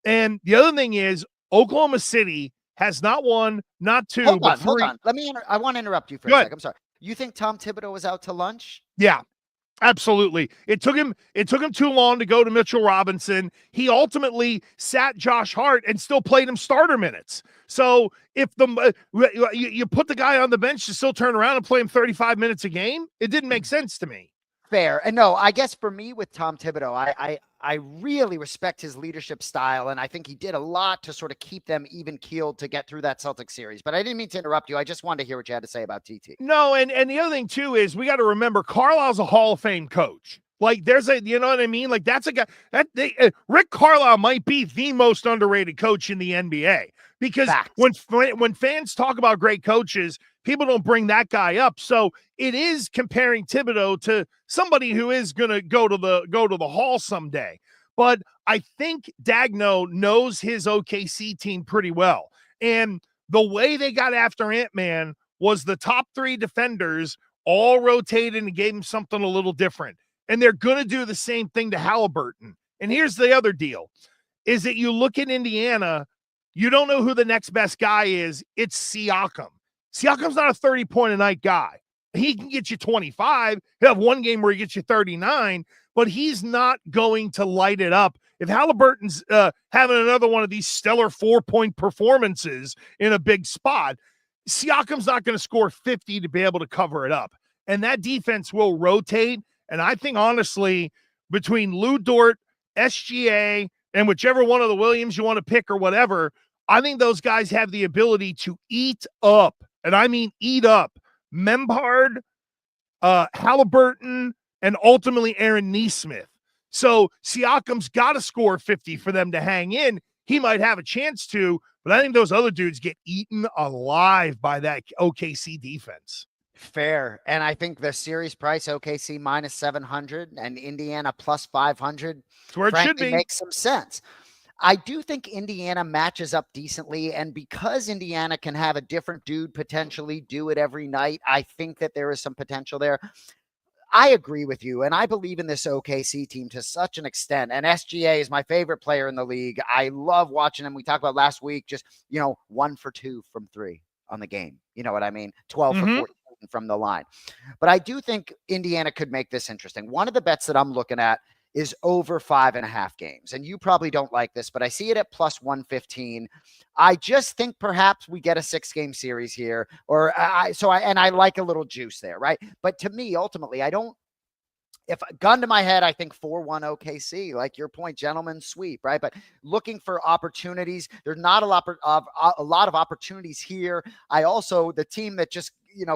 And the other thing is Oklahoma City has not one, not two, but three. Hold on. I want to interrupt you for a sec. I'm sorry. You think Tom Thibodeau was out to lunch? Yeah, absolutely. It took him too long to go to Mitchell Robinson. He ultimately sat Josh Hart and still played him starter minutes. So if you put the guy on the bench to still turn around and play him 35 minutes a game, it didn't make sense to me. Fair. And no, I guess for me with Tom Thibodeau, I really respect his leadership style, and I think he did a lot to sort of keep them even keeled to get through that Celtics series. But I didn't mean to interrupt you. I just wanted to hear what you had to say about TT. No, and the other thing too is we got to remember Carlisle's a Hall of Fame coach. Like there's a, you know what I mean? Like that's a guy that Rick Carlisle might be the most underrated coach in the NBA because when fans talk about great coaches, people don't bring that guy up. So it is comparing Thibodeau to somebody who is going to go to the Hall someday. But I think Dagno knows his OKC team pretty well. And the way they got after Ant-Man was the top 3 defenders all rotated and gave him something a little different. And they're going to do the same thing to Halliburton. And here's the other deal, is that you look at Indiana, you don't know who the next best guy is. It's Siakam. Siakam's not a 30-point-a-night guy. He can get you 25. He'll have one game where he gets you 39, but he's not going to light it up. If Halliburton's having another one of these stellar 4-point performances in a big spot, Siakam's not going to score 50 to be able to cover it up. And that defense will rotate. And I think, honestly, between Lou Dort, SGA, and whichever one of the Williams you want to pick or whatever, I think those guys have the ability to eat up, and I mean eat up, Membhard, Halliburton, and ultimately Aaron Nesmith. So Siakam's got to score 50 for them to hang in. He might have a chance to, but I think those other dudes get eaten alive by that OKC defense. Fair. And I think the series price, OKC minus 700 and Indiana plus 500, That's where it should be. Makes some sense. I do think Indiana matches up decently, and because Indiana can have a different dude potentially do it every night, I think that there is some potential there. I agree with you, and I believe in this OKC team to such an extent, and SGA is my favorite player in the league. I love watching him. We talked about last week, just, 1 for 2 from 3 on the game. You know what I mean? 12 for 14 from the line. But I do think Indiana could make this interesting. One of the bets that I'm looking at is over 5.5 games. And you probably don't like this, but I see it at plus 115. I just think perhaps we get a 6-game series here, I like a little juice there, right? But to me, ultimately, if gun to my head, I think 4-1 OKC, like your point, gentlemen sweep, right? But looking for opportunities, there's not a lot of opportunities here. I also, the team that just,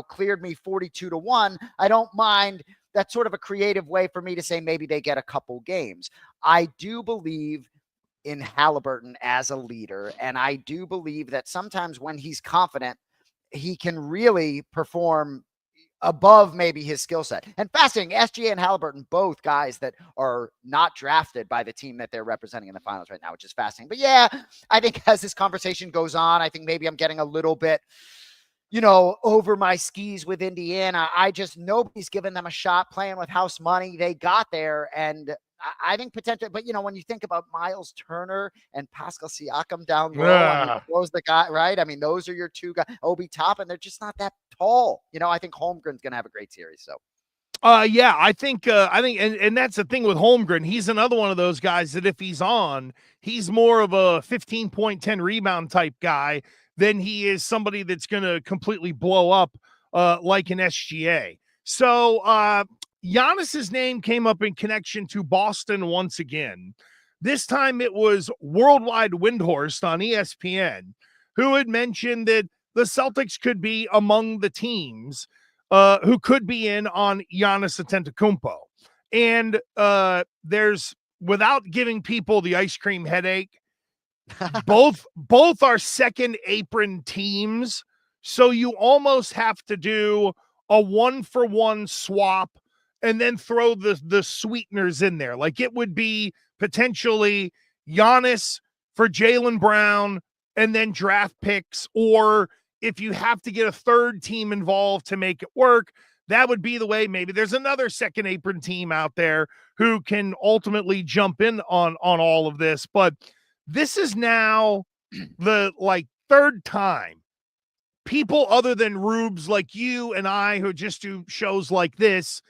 cleared me 42-1, I don't mind. That's sort of a creative way for me to say maybe they get a couple games. I do believe in Halliburton as a leader, and I do believe that sometimes when he's confident, he can really perform above maybe his skill set. And fascinating, SGA and Halliburton, both guys that are not drafted by the team that they're representing in the finals right now, which is fascinating. But yeah, I think as this conversation goes on, I think maybe I'm getting a little bit, over my skis with Indiana. Nobody's given them a shot playing with house money. They got there, and I think potentially, but when you think about Miles Turner and Pascal Siakam down low, those the guy, right? I mean, those are your two guys, Obi Toppin. They're just not that tall. I think Holmgren's going to have a great series. So, yeah, I think, and that's the thing with Holmgren. He's another one of those guys that if he's on, he's more of a 15 point, 10 rebound type guy than he is somebody that's going to completely blow up like an SGA. So, Giannis's name came up in connection to Boston once again. This time it was Worldwide Windhorst on ESPN, who had mentioned that the Celtics could be among the teams who could be in on Giannis Antetokounmpo. And there's, without giving people the ice cream headache, both are second apron teams. So you almost have to do a 1-for-1 swap and then throw the sweeteners in there. Like it would be potentially Giannis for Jaylen Brown and then draft picks, or if you have to get a third team involved to make it work, that would be the way. Maybe there's another second apron team out there who can ultimately jump in on all of this. But this is now the third time people other than Rubes like you and I, who just do shows like this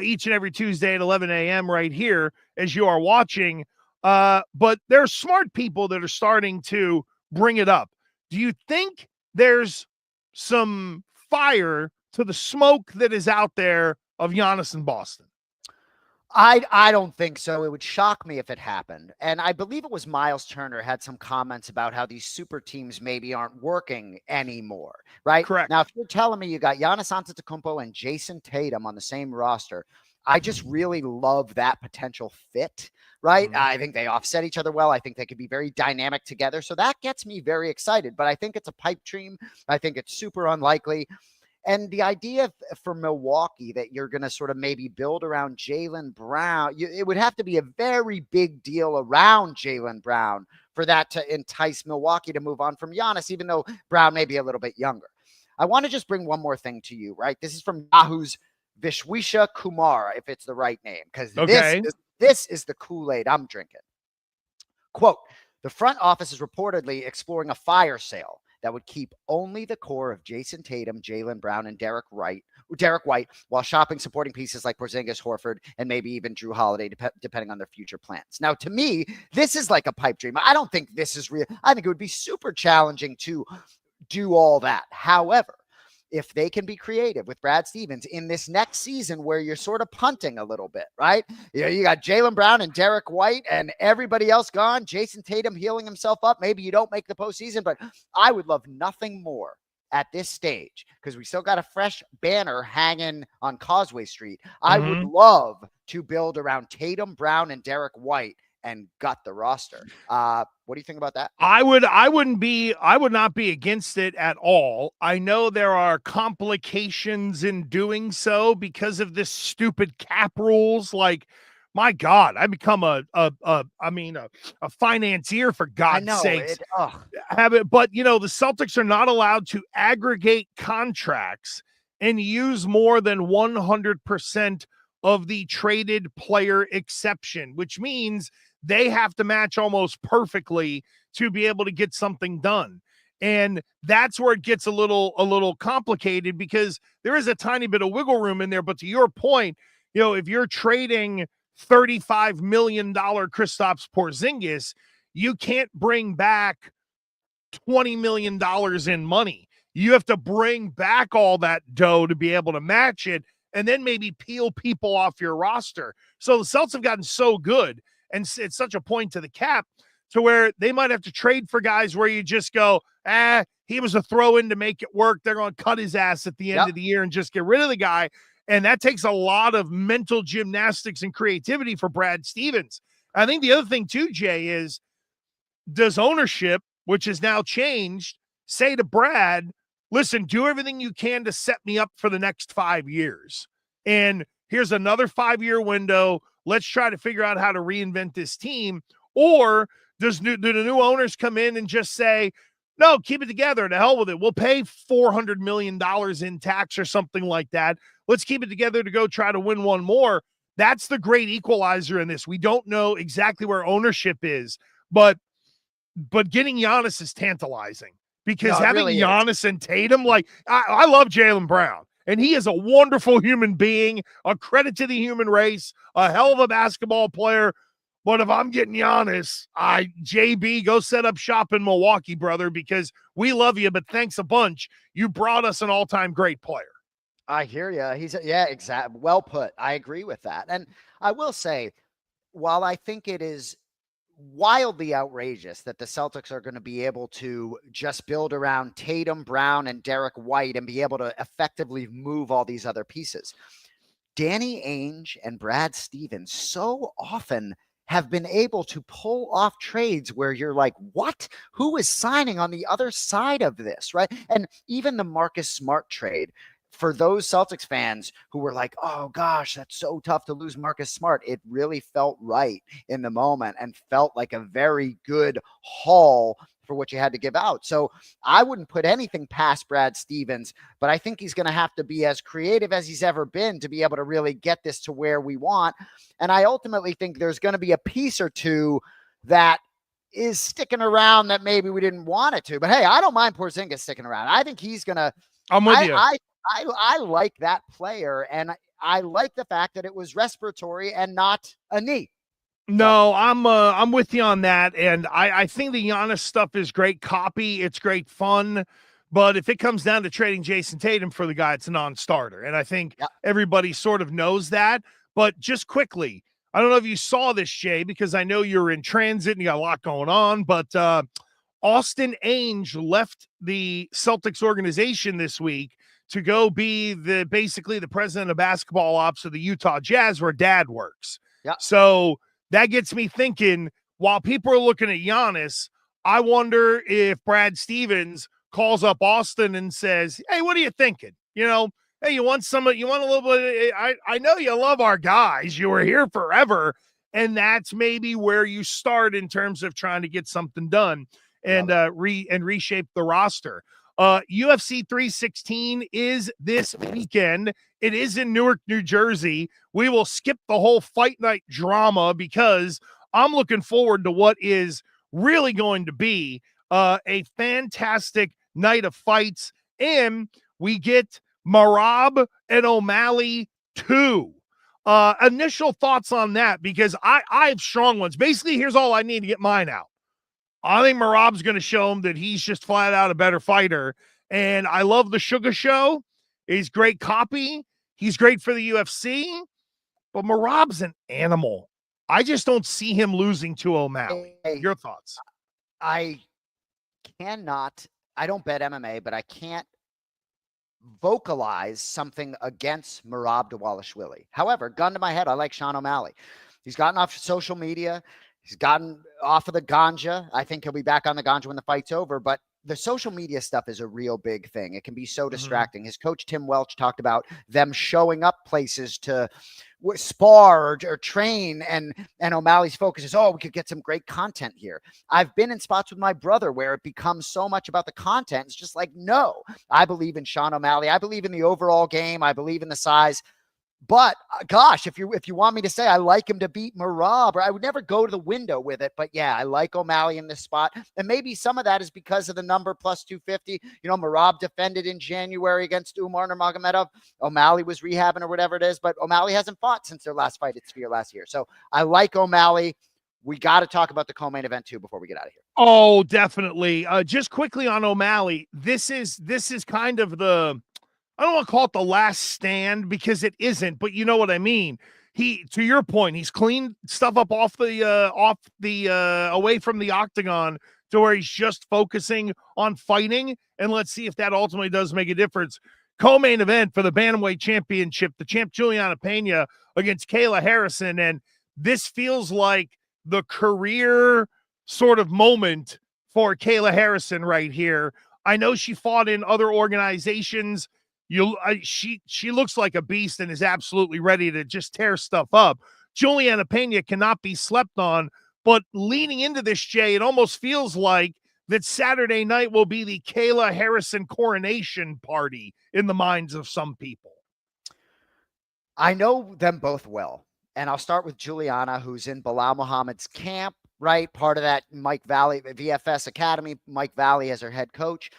each and every Tuesday at 11 a.m. right here as you are watching. But there are smart people that are starting to bring it up. Do you think there's some fire to the smoke that is out there of Giannis in Boston? I don't think so. It would shock me if it happened. And I believe it was Miles Turner had some comments about how these super teams maybe aren't working anymore, right? Correct. Now, if you're telling me you got Giannis Antetokounmpo and Jason Tatum on the same roster, I just really love that potential fit, right? Mm-hmm. I think they offset each other well. I think they could be very dynamic together. So that gets me very excited. But I think it's a pipe dream. I think it's super unlikely. And the idea for Milwaukee that you're going to sort of maybe build around Jaylen Brown, it would have to be a very big deal around Jaylen Brown for that to entice Milwaukee to move on from Giannis, even though Brown may be a little bit younger. I want to just bring one more thing to you, right? This is from Yahoo's Vishwisha Kumar, if it's the right name, because this is the Kool-Aid I'm drinking. Quote, the front office is reportedly exploring a fire sale that would keep only the core of Jason Tatum, Jaylen Brown, and Derek White, while shopping supporting pieces like Porzingis, Horford, and maybe even Drew Holiday, depending on their future plans. Now, to me, this is like a pipe dream. I don't think this is real. I think it would be super challenging to do all that. However, if they can be creative with Brad Stevens in this next season where you're sort of punting a little bit, right? You got Jaylen Brown and Derek White and everybody else gone. Jason Tatum healing himself up. Maybe you don't make the postseason, but I would love nothing more at this stage, because we still got a fresh banner hanging on Causeway Street. I would love to build around Tatum, Brown, and Derek White and gut the roster. What do you think about that? I would not be against it at all. I know there are complications in doing so because of this stupid cap rules. Like, my God, I become a financier, for God's sakes. But the Celtics are not allowed to aggregate contracts and use more than 100% of the traded player exception, which means they have to match almost perfectly to be able to get something done. And that's where it gets a little complicated, because there is a tiny bit of wiggle room in there. But to your point, if you're trading $35 million Kristaps Porzingis, you can't bring back $20 million in money. You have to bring back all that dough to be able to match it, and then maybe peel people off your roster. So the Celtics have gotten so good, and it's such a point to the cap, to where they might have to trade for guys where you just go, he was a throw-in to make it work. They're going to cut his ass at the end of the year and just get rid of the guy. And that takes a lot of mental gymnastics and creativity for Brad Stevens. I think the other thing too, Jay, is, does ownership, which has now changed, say to Brad, listen, do everything you can to set me up for the next 5 years. And here's another 5-year window. Let's try to figure out how to reinvent this team. Or do the new owners come in and just say, no, keep it together. To hell with it. We'll pay $400 million in tax or something like that. Let's keep it together to go try to win one more. That's the great equalizer in this. We don't know exactly where ownership is, but getting Giannis is tantalizing, because having really Giannis and Tatum, like, I love Jaylen Brown, and he is a wonderful human being, a credit to the human race, a hell of a basketball player. But if I'm getting Giannis, JB, go set up shop in Milwaukee, brother, because we love you, but thanks a bunch. You brought us an all-time great player. I hear you. Exactly. Well put. I agree with that. And I will say, while I think it is wildly outrageous that the Celtics are going to be able to just build around Tatum, Brown, and Derek White and be able to effectively move all these other pieces, Danny Ainge and Brad Stevens so often have been able to pull off trades where you're like, what? Who is signing on the other side of this, right? And even the Marcus Smart trade, for those Celtics fans who were like, oh gosh, that's so tough to lose Marcus Smart, it really felt right in the moment and felt like a very good haul for what you had to give out. So I wouldn't put anything past Brad Stevens, but I think he's going to have to be as creative as he's ever been to be able to really get this to where we want. And I ultimately think there's going to be a piece or two that is sticking around that maybe we didn't want it to. But hey, I don't mind Porzingis sticking around. I think he's going to – I'm with you. I like that player, and I like the fact that it was respiratory and not a knee. No, I'm with you on that, and I think the Giannis stuff is great copy. It's great fun, but if it comes down to trading Jason Tatum for the guy, it's a non-starter, and I think everybody sort of knows that. But just quickly, I don't know if you saw this, Jay, because I know you're in transit and you got a lot going on, but Austin Ainge left the Celtics organization this week to go be basically the president of basketball ops of the Utah Jazz, where Dad works. Yeah. So that gets me thinking, while people are looking at Giannis, I wonder if Brad Stevens calls up Austin and says, hey, what are you thinking? Hey, you want a little bit, I know you love our guys. You were here forever. And that's maybe where you start in terms of trying to get something done and reshape the roster. UFC 316 is this weekend. It is in Newark, New Jersey. We will skip the whole fight night drama because I'm looking forward to what is really going to be a fantastic night of fights. And we get Merab and O'Malley 2. Initial thoughts on that, because I have strong ones. Basically, here's all I need to get mine out. I think Merab's going to show him that he's just flat out a better fighter, And I love the Sugar Show. He's great copy. He's great for the UFC. But Merab's an animal. I just don't see him losing to O'Malley. Your thoughts? I don't bet MMA, but I can't vocalize something against Merab Dvalishvili. However, gun to my head, I like Sean O'Malley. He's gotten off social media. He's gotten off of the ganja. I think he'll be back on the ganja when the fight's over, but the social media stuff is a real big thing. It can be so distracting. His coach, Tim Welch, talked about them showing up places to spar or train, and O'Malley's focus is, we could get some great content here. I've been in spots with my brother where it becomes so much about the content. It's just like, no, I believe in Sean O'Malley. I believe in the overall game. I believe in the size. But gosh, if you want me to say I like him to beat Merab, or I would never go to the window with it. But yeah, I like O'Malley in this spot. And maybe some of that is because of the number plus 250. You know, Merab defended in January against Umar Nurmagomedov. O'Malley was rehabbing or whatever it is, but O'Malley hasn't fought since their last fight at Sphere last year. So I like O'Malley. We got to talk about the co-main event too before we get out of here. Oh, definitely. Just quickly on O'Malley, this is kind of the, I don't want to call it the last stand because it isn't, but you know what I mean. To your point, he's cleaned stuff up off the away from the octagon to where he's just focusing on fighting. And let's see if that ultimately does make a difference. Co-main event for the Bantamweight Championship, the champ Juliana Pena against Kayla Harrison. And this feels like the career sort of moment for Kayla Harrison right here. I know she fought in other organizations. She looks like a beast and is absolutely ready to just tear stuff up. Juliana Pena cannot be slept on, but leading into this, Jay, it almost feels like that Saturday night will be the Kayla Harrison coronation party in the minds of some people. I know them both well, and I'll start with Juliana, who's in Bilal Muhammad's camp, right? Part of that Mike Valley VFS Academy. Mike Valley as her head coach.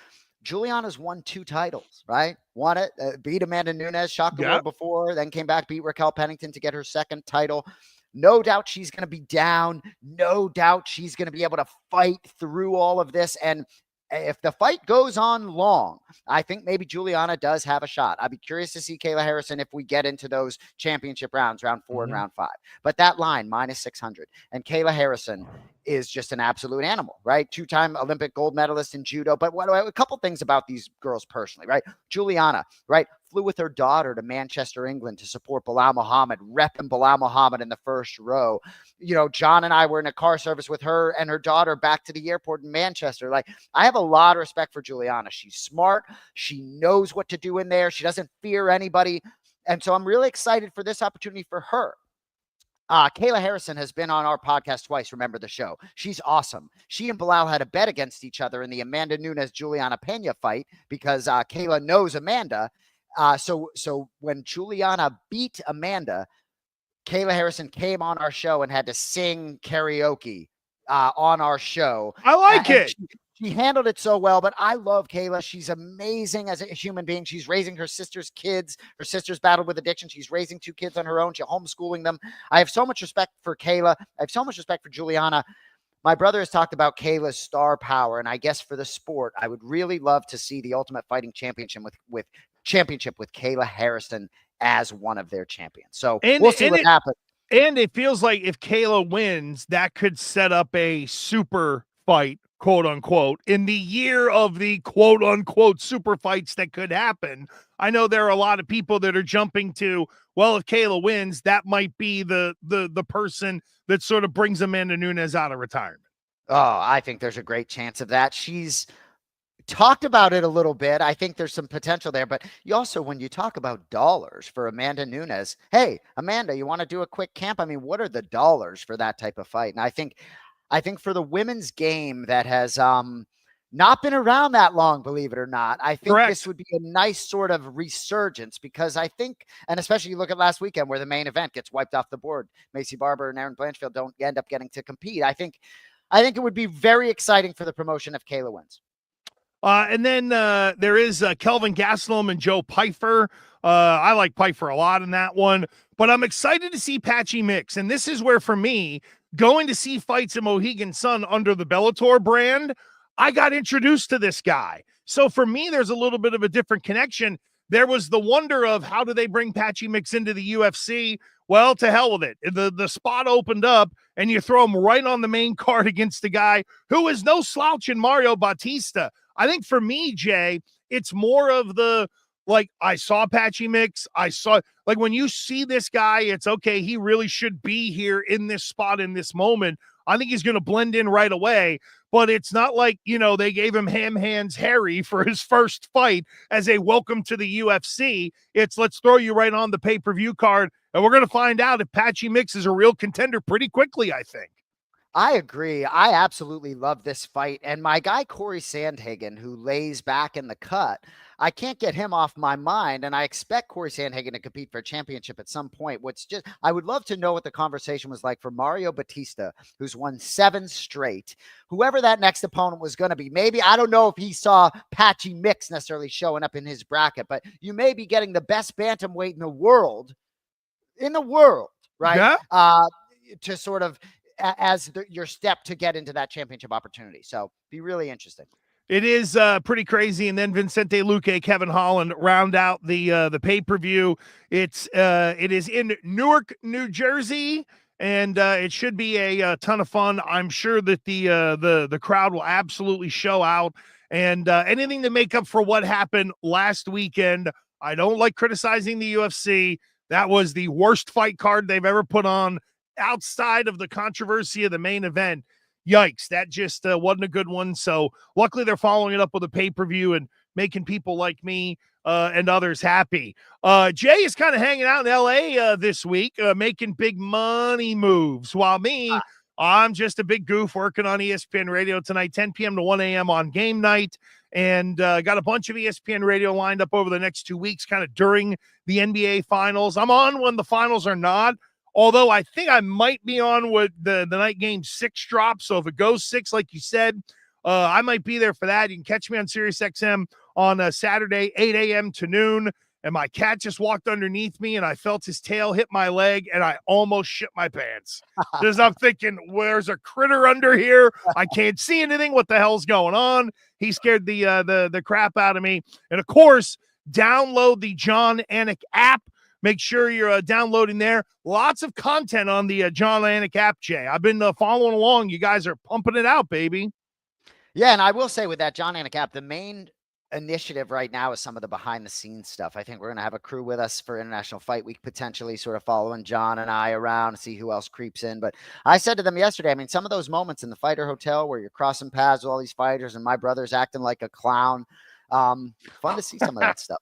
Juliana's won 2 titles, right? Won it, beat Amanda Nunes, shocked the world before, then came back, beat Raquel Pennington to get her 2nd title. No doubt she's going to be down. No doubt she's going to be able to fight through all of this. And if the fight goes on long, I think maybe Juliana does have a shot. I'd be curious to see Kayla Harrison if we get into those championship rounds, round 4 and round 5. But that line, minus 600. And Kayla Harrison is just an absolute animal, right? 2-time Olympic gold medalist in judo. But a couple things about these girls personally, right? Juliana, right? Flew with her daughter to Manchester, England to support Bilal Muhammad, repping Bilal Muhammad in the first row. You know, John and I were in a car service with her and her daughter back to the airport in Manchester. Like, I have a lot of respect for Juliana. She's smart. She knows what to do in there. She doesn't fear anybody. And so I'm really excited for this opportunity for her. Kayla Harrison has been on our podcast twice. Remember the show. She's awesome. She and Bilal had a bet against each other in the Amanda Nunes-Juliana Pena fight because Kayla knows Amanda. So when Juliana beat Amanda, Kayla Harrison came on our show and had to sing karaoke on our show. I like it. She handled it so well, but I love Kayla. She's amazing as a human being. She's raising her sister's kids. Her sister's battled with addiction. She's raising 2 kids on her own. She's homeschooling them. I have so much respect for Kayla. I have so much respect for Juliana. My brother has talked about Kayla's star power, and I guess for the sport, I would really love to see the Ultimate Fighting Championship with Kayla Harrison as one of their champions. So we'll see what happens. And it feels like if Kayla wins, that could set up a super fight, quote unquote, in the year of the quote unquote super fights that could happen. I know there are a lot of people that are jumping to, well, if Kayla wins, that might be the person that sort of brings Amanda Nunes out of retirement. Oh, I think there's a great chance of that. She's talked about it a little bit. I think there's some potential there, but you also, when you talk about dollars for Amanda Nunes, hey, Amanda, you want to do a quick camp? I mean, what are the dollars for that type of fight? And I think for the women's game that has not been around that long, believe it or not, I think this would be a nice sort of resurgence because I think, and especially you look at last weekend where the main event gets wiped off the board, Macy Barber and Erin Blanchfield don't end up getting to compete. I think it would be very exciting for the promotion if Kayla wins. And then there is Kelvin Gastelum and Joe Pyfer. I like Pyfer a lot in that one, but I'm excited to see Patchy Mix. And this is where, for me, going to see fights in Mohegan Sun under the Bellator brand, I got introduced to this guy. So for me, there's a little bit of a different connection. There was the wonder of how do they bring Patchy Mix into the UFC? Well, to hell with it. The spot opened up, and you throw him right on the main card against a guy who is no slouch in Mario Bautista. I think for me, Jay, it's more of the, like, I saw Patchy Mix. I saw, like, when you see this guy, it's okay, he really should be here in this spot in this moment. I think he's going to blend in right away, but it's not like, they gave him Ham Hands Harry for his first fight as a welcome to the UFC. It's let's throw you right on the pay-per-view card, and we're going to find out if Patchy Mix is a real contender pretty quickly, I think. I agree. I absolutely love this fight. And my guy, Corey Sandhagen, who lays back in the cut, I can't get him off my mind. And I expect Corey Sandhagen to compete for a championship at some point. I would love to know what the conversation was like for Mario Bautista, who's won 7 straight. Whoever that next opponent was going to be, maybe, I don't know if he saw Patchy Mix necessarily showing up in his bracket, but you may be getting the best bantamweight in the world, right? Yeah. To sort of, as your step to get into that championship opportunity. So be really interesting. It is pretty crazy. And then Vicente Luque, Kevin Holland round out the pay-per-view. It is in Newark, New Jersey, and it should be a ton of fun. I'm sure that the crowd will absolutely show out, and anything to make up for what happened last weekend. I don't like criticizing the UFC. That was the worst fight card they've ever put on, outside of the controversy of the main event. Yikes, that just wasn't a good one. So luckily they're following it up with a pay-per-view and making people like me and others happy. Jay is kind of hanging out in LA this week, making big money moves, while me, I'm just a big goof working on ESPN Radio tonight, 10 p.m. to 1 a.m. on game night, and got a bunch of ESPN Radio lined up over the next 2 weeks, kind of during the NBA Finals. I'm on when the Finals are not, although I think I might be on with the night game 6 drop. So if it goes 6, like you said, I might be there for that. You can catch me on Sirius XM on Saturday, 8 a.m. to noon. And my cat just walked underneath me, and I felt his tail hit my leg, and I almost shit my pants. Because I'm thinking, there's a critter under here. I can't see anything. What the hell's going on? He scared the crap out of me. And, of course, download the John Anik app. Make sure you're downloading there. Lots of content on the John Anik app, Jay. I've been following along. You guys are pumping it out, baby. Yeah, and I will say with that John Anik app, the main initiative right now is some of the behind-the-scenes stuff. I think we're going to have a crew with us for International Fight Week, potentially sort of following John and I around to see who else creeps in. But I said to them yesterday, I mean, some of those moments in the Fighter Hotel where you're crossing paths with all these fighters and my brother's acting like a clown, fun to see some of that stuff.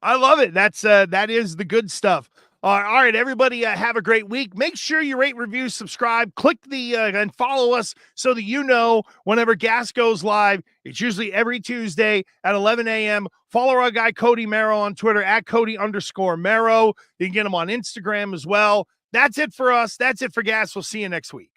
I love it. That is the good stuff. All right, everybody, have a great week. Make sure you rate, review, subscribe, click the and follow us so that whenever Gas goes live. It's usually every Tuesday at 11 a.m. Follow our guy Cody Merrow on Twitter at Cody_Merrow. You can get him on Instagram as well. That's it for us. That's it for Gas. We'll see you next week.